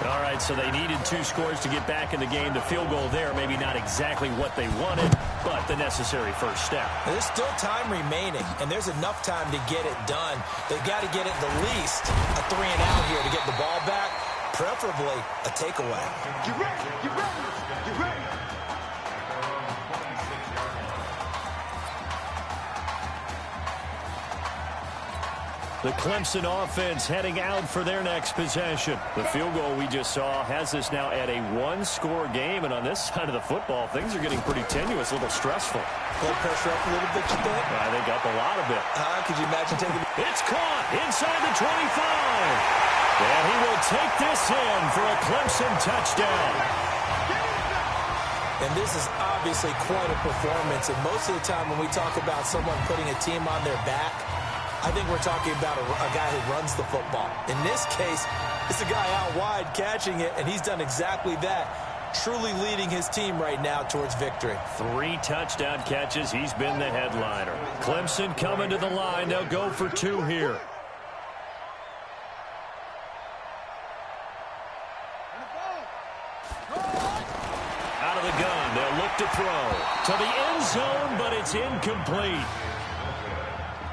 All right, so they needed 2 scores to get back in the game. The field goal there, maybe not exactly what they wanted, but the necessary 1st step. There's still time remaining, and there's enough time to get it done. They've got to get it the least a 3 and out here to get the ball back, preferably a takeaway. Get ready, get ready, get ready. The Clemson offense heading out for their next possession. The field goal we just saw has us now at a one-score game, and on this side of the football, things are getting pretty tenuous, a little stressful. Blood pressure up a little bit, you think? I think up a lot of it. Could you imagine taking... It's caught inside the 25. And he will take this in for a Clemson touchdown. And this is obviously quite a performance, and most of the time when we talk about someone putting a team on their back, I think we're talking about a guy who runs the football. In this case, it's a guy out wide catching it, and he's done exactly that, truly leading his team right now towards victory. 3 touchdown catches. He's been the headliner. Clemson coming to the line. They'll go for 2 here. Out of the gun. They'll look to throw to the end zone, but it's incomplete.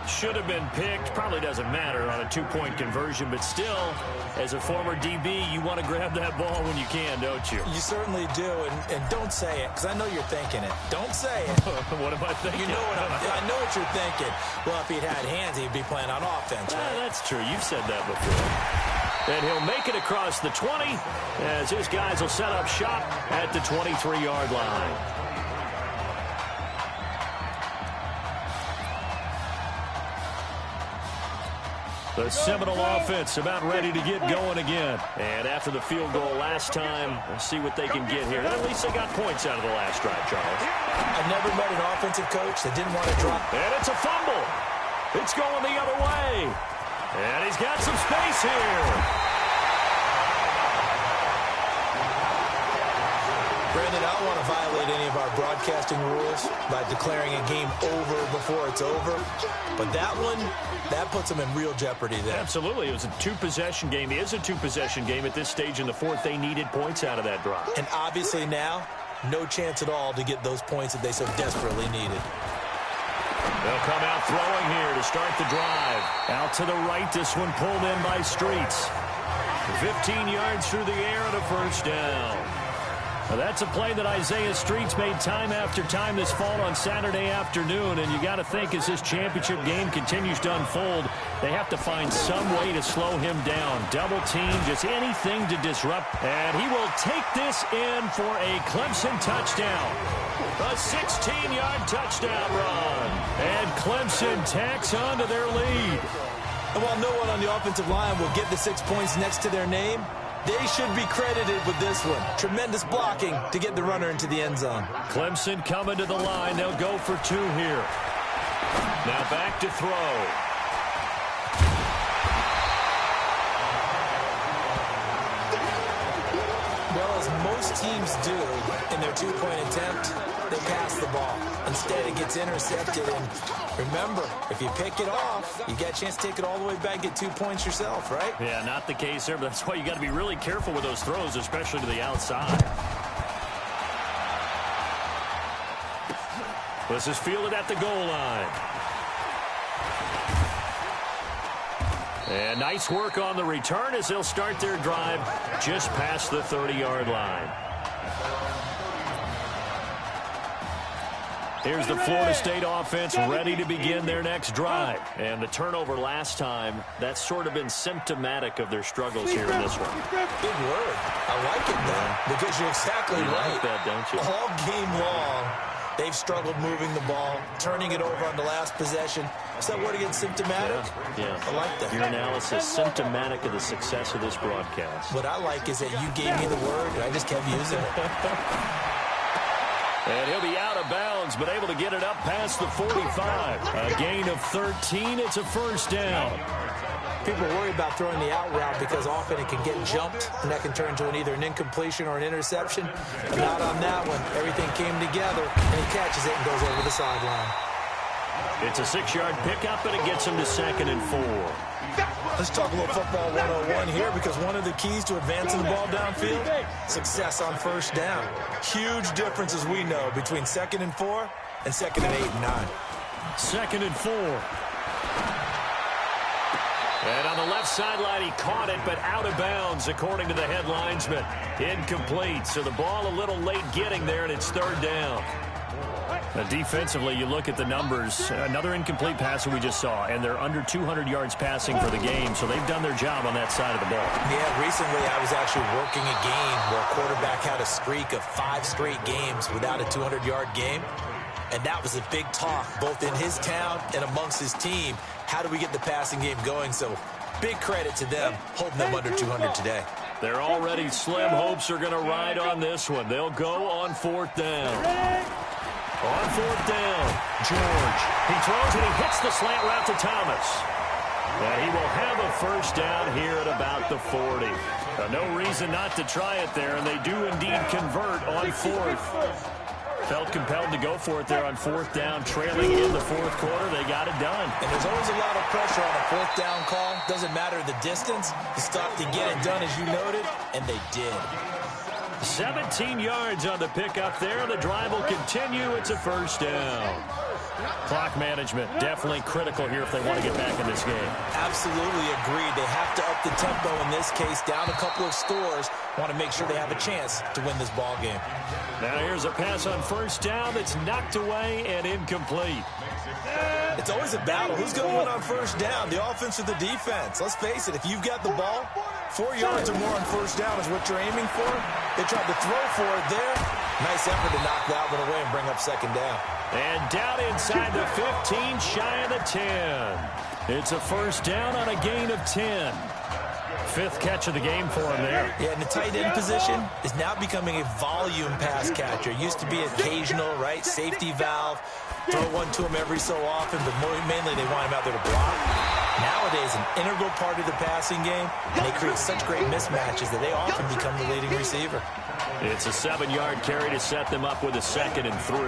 Should have been picked. Probably doesn't matter on a 2-point conversion, but still, as a former DB, you want to grab that ball when you can, don't you? You certainly do, and don't say it, because I know you're thinking it. Don't say it. What am I thinking? You know I know what you're thinking. Well, if he'd had hands, he'd be playing on offense, right? That's true. You've said that before. And he'll make it across the 20 as his guys will set up shop at the 23-yard line. The Seminole offense about ready to get going again. And after the field goal last time, we'll see what they can get here. At least they got points out of the last drive, Charles. I've never met an offensive coach that didn't want to drop. And it's a fumble. It's going the other way. And he's got some space here. Brandon, I don't want to violate any of our broadcasting rules by declaring a game over before it's over. But that one, that puts them in real jeopardy there. Absolutely. It was a 2-possession game. It is a 2-possession game at this stage in the fourth. They needed points out of that drive. And obviously now, no chance at all to get those points that they so desperately needed. They'll come out throwing here to start the drive. Out to the right, this one pulled in by Streets. 15 yards through the air and a first down. Now that's a play that Isaiah Streets made time after time this fall on Saturday afternoon, and you got to think as this championship game continues to unfold, they have to find some way to slow him down. Double team, just anything to disrupt, and he will take this in for a Clemson touchdown. A 16-yard touchdown run, and Clemson tacks on to their lead. And while no one on the offensive line will get the 6 points next to their name, they should be credited with this one. Tremendous blocking to get the runner into the end zone. Clemson coming to the line. They'll go for 2 here. Now back to throw. Well, as most teams do in their 2-point attempt, they pass the ball. Instead, it gets intercepted. And remember, if you pick it off, you get a chance to take it all the way back, get 2 points yourself, right? Yeah, not the case there, but that's why you got to be really careful with those throws, especially to the outside. This is fielded at the goal line. And nice work on the return as they'll start their drive just past the 30-yard line. Here's the Florida State offense ready to begin their next drive. And the turnover last time, that's sort of been symptomatic of their struggles here in this one. Big word. I like it, though, because you're exactly right. Like that, don't you? All game long, they've struggled moving the ball, turning it over on the last possession. Is that word again, symptomatic? Yeah. I like that. Your analysis, symptomatic of the success of this broadcast. What I like is that you gave me the word, and I just kept using it. And he'll be out of bounds, but able to get it up past the 45. A gain of 13. It's a first down. People worry about throwing the out route because often it can get jumped, and that can turn into either an incompletion or an interception. Not on that one. Everything came together, and he catches it and goes over the sideline. It's a 6-yard pickup, and it gets him to 2nd and 4. Let's talk a little football 101 here, because one of the keys to advancing the ball downfield, success on first down. Huge difference, as we know, between 2nd and 4 and 2nd and 8 and 9. 2nd and 4. And on the left sideline, he caught it, but out of bounds, according to the head linesman. Incomplete, so the ball a little late getting there, and it's 3rd down. Defensively, you look at the numbers. Another incomplete passer we just saw, and they're under 200 yards passing for the game, so they've done their job on that side of the ball. Yeah, recently I was actually working a game where a quarterback had a streak of 5 straight games without a 200-yard game, and that was a big talk, both in his town and amongst his team. How do we get the passing game going? So big credit to them, holding them under 200 today. They're already slim hopes are going to ride on this one. They'll go on 4th down. On 4th down, George. He throws and he hits the slant route to Thomas. And he will have a first down here at about the 40. No reason not to try it there, and they do indeed convert on 4th. Felt compelled to go for it there on 4th down, trailing in the 4th quarter. They got it done. And there's always a lot of pressure on a 4th down call. Doesn't matter the distance. You stop to get it done, as you noted, and they did. 17 yards on the pickup there. The drive will continue. It's a first down. Clock management definitely critical here if they want to get back in this game. Absolutely agreed. They have to up the tempo in this case, down a couple of scores. Want to make sure they have a chance to win this ball game. Now here's a pass on first down that's knocked away and incomplete. It's always a battle. Who's going to win on first down, the offense or the defense? Let's face it, if you've got the ball, 4 yards or more on first down is what you're aiming for. They tried to throw for it there. Nice effort to knock that one away and bring up second down. And down inside the 15, shy of the 10. It's a first down on a gain of 10. 5th catch of the game for him there. Yeah, and the tight end position is now becoming a volume pass catcher. Used to be occasional, right? Safety valve. Throw one to him every so often, but mainly they want him out there to block. Nowadays, an integral part of the passing game, and they create such great mismatches that they often become the leading receiver. It's a 7-yard carry to set them up with a 2nd and 3.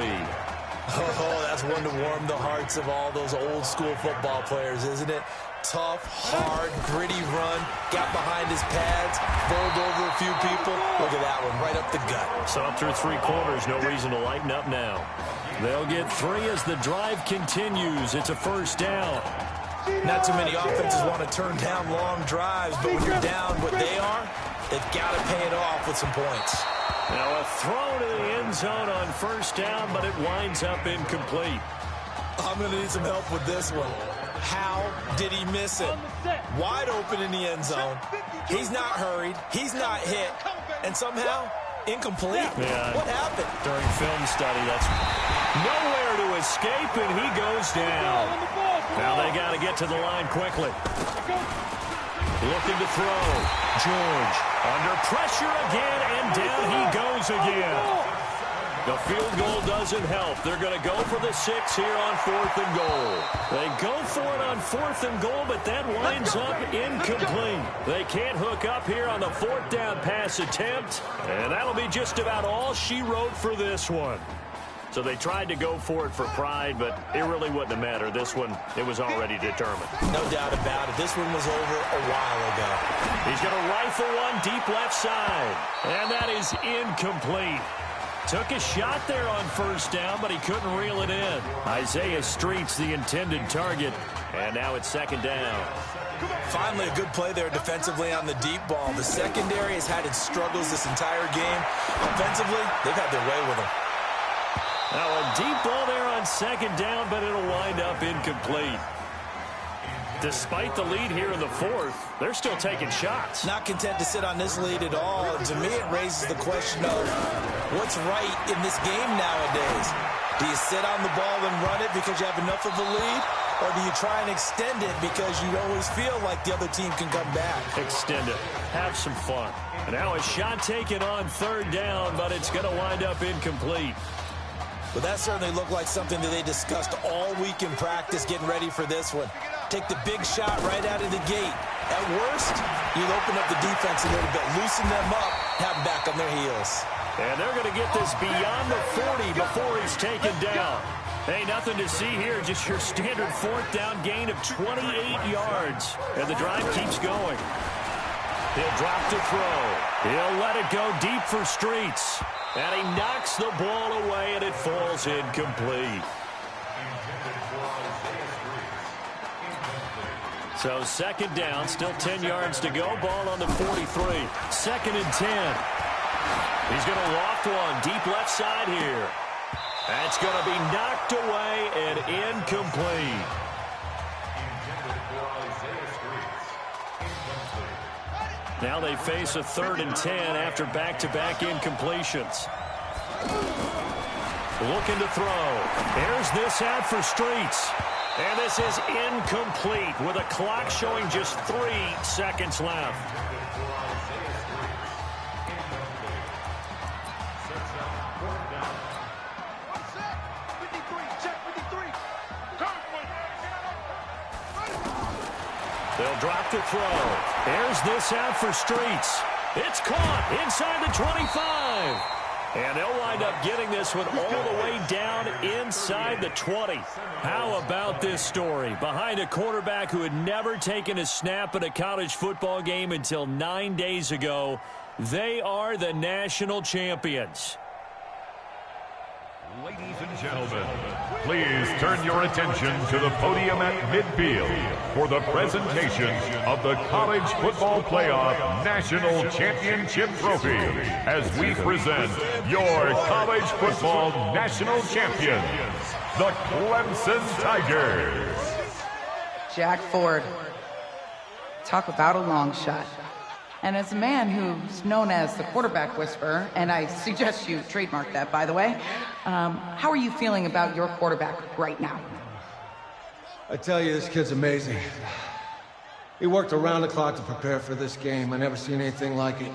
Oh, that's one to warm the hearts of all those old school football players, isn't it? Tough, hard, gritty run, got behind his pads, bowled over a few people. Look at that one, right up the gut. So up through 3 quarters, no reason to lighten up now. They'll get 3 as the drive continues. It's a first down. Not too many offenses want to turn down long drives, but when you're down what they are, they've got to pay it off with some points. Now a throw to the end zone on first down, but it winds up incomplete. I'm going to need some help with this one. How did he miss it? Wide open in the end zone. He's not hurried. He's not hit. And somehow, incomplete? Yeah. What happened? During film study, that's nowhere to escape, and he goes down. Now they got to get to the line quickly. Looking to throw. George under pressure again, and down he goes again. The field goal doesn't help. They're going to go for the 6 here on 4th and goal. They go for it on 4th and goal, but that winds up incomplete. They can't hook up here on the 4th down pass attempt, and that'll be just about all she wrote for this one. So they tried to go for it for pride, but it really wouldn't have mattered. This one, it was already determined. No doubt about it. This one was over a while ago. He's going to rifle one deep left side, and that is incomplete. Took a shot there on first down, but he couldn't reel it in. Isaiah Street's the intended target, and now it's 2nd down. Finally, a good play there defensively on the deep ball. The secondary has had its struggles this entire game. Offensively, they've had their way with him. Now a deep ball there on 2nd down, but it'll wind up incomplete. Despite the lead here in the 4th, they're still taking shots. Not content to sit on this lead at all. To me, it raises the question of what's right in this game nowadays. Do you sit on the ball and run it because you have enough of a lead? Or do you try and extend it because you always feel like the other team can come back? Extend it. Have some fun. And now a shot taken on 3rd down, but it's going to wind up incomplete. But that certainly looked like something that they discussed all week in practice getting ready for this one. Take the big shot right out of the gate. At worst, you'll open up the defense a little bit, loosen them up, have them back on their heels. And they're going to get this beyond the 40 before he's taken down. Hey, nothing to see here, just your standard 4th down gain of 28 yards. And the drive keeps going. He'll drop to throw. He'll let it go deep for Streets. And he knocks the ball away, and it falls incomplete. So 2nd down, still 10 yards to go. Ball on the 43. 2nd and 10. He's going to loft one deep left side here. That's going to be knocked away and incomplete. Now they face a 3rd and 10 after back-to-back incompletions. Looking to throw. There's this out for Streets. And this is incomplete with a clock showing just 3 seconds left. They'll drop the throw. There's this out for Streets. It's caught inside the 25. And they'll wind up getting this one all the way down inside the 20. How about this story? Behind a quarterback who had never taken a snap at a college football game until 9 days ago, they are the national champions. Ladies and gentlemen, please turn your attention to the podium at midfield for the presentation of the College Football Playoff National Championship Trophy as we present your college football national champions, the Clemson Tigers. Jack Ford. Talk about a long shot. And as a man who's known as the quarterback whisperer, and I suggest you trademark that, by the way, how are you feeling about your quarterback right now? I tell you, this kid's amazing. He worked around the clock to prepare for this game. I never seen anything like it.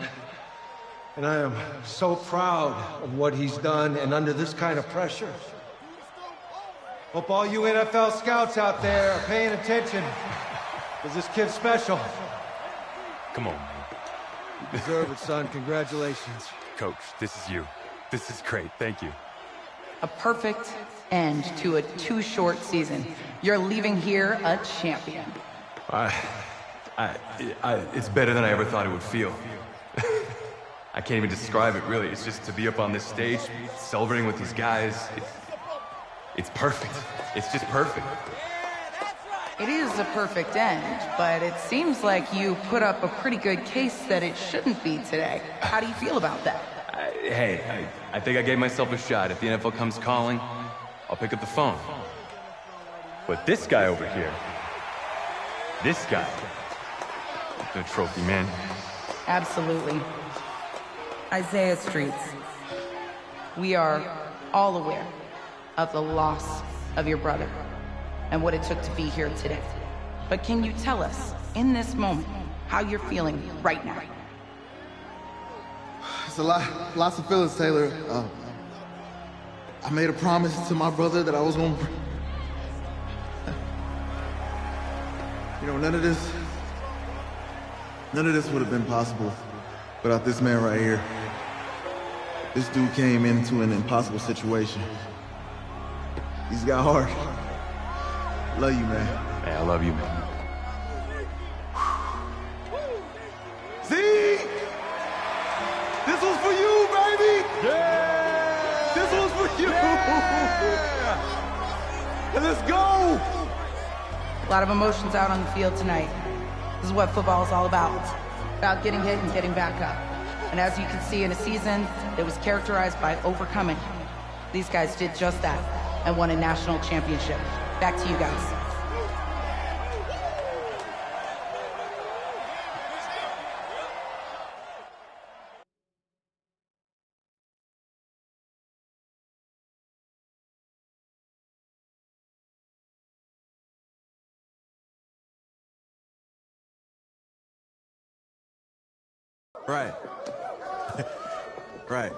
And I am so proud of what he's done, and under this kind of pressure. Hope all you NFL scouts out there are paying attention, because this kid's special. Come on, man. You deserve it, son. Congratulations. Coach, this is you. This is great. Thank you. A perfect end to a too short season. You're leaving here a champion. It's better than I ever thought it would feel. I can't even describe it, really. It's just to be up on this stage, celebrating with these guys. It's perfect. It's just perfect. It is a perfect end, but it seems like you put up a pretty good case that it shouldn't be today. How do you feel about that? I think I gave myself a shot. If the NFL comes calling, I'll pick up the phone. But this guy over here, this guy, the trophy, man. Absolutely. Isaiah Streets, we are all aware of the loss of your brother and what it took to be here today. But can you tell us, in this moment, how you're feeling right now? It's lots of feelings, Taylor. I made a promise to my brother that I was gonna... You know, none of this would have been possible without this man right here. This dude came into an impossible situation. He's got heart. Love you, man. Hey, I love you, man. See? This was for you, baby! Yeah! This was for you! Yeah! And let's go! A lot of emotions out on the field tonight. This is what football is all about. About getting hit and getting back up. And as you can see, in a season that was characterized by overcoming, these guys did just that and won a national championship. Back to you guys. Right. Right.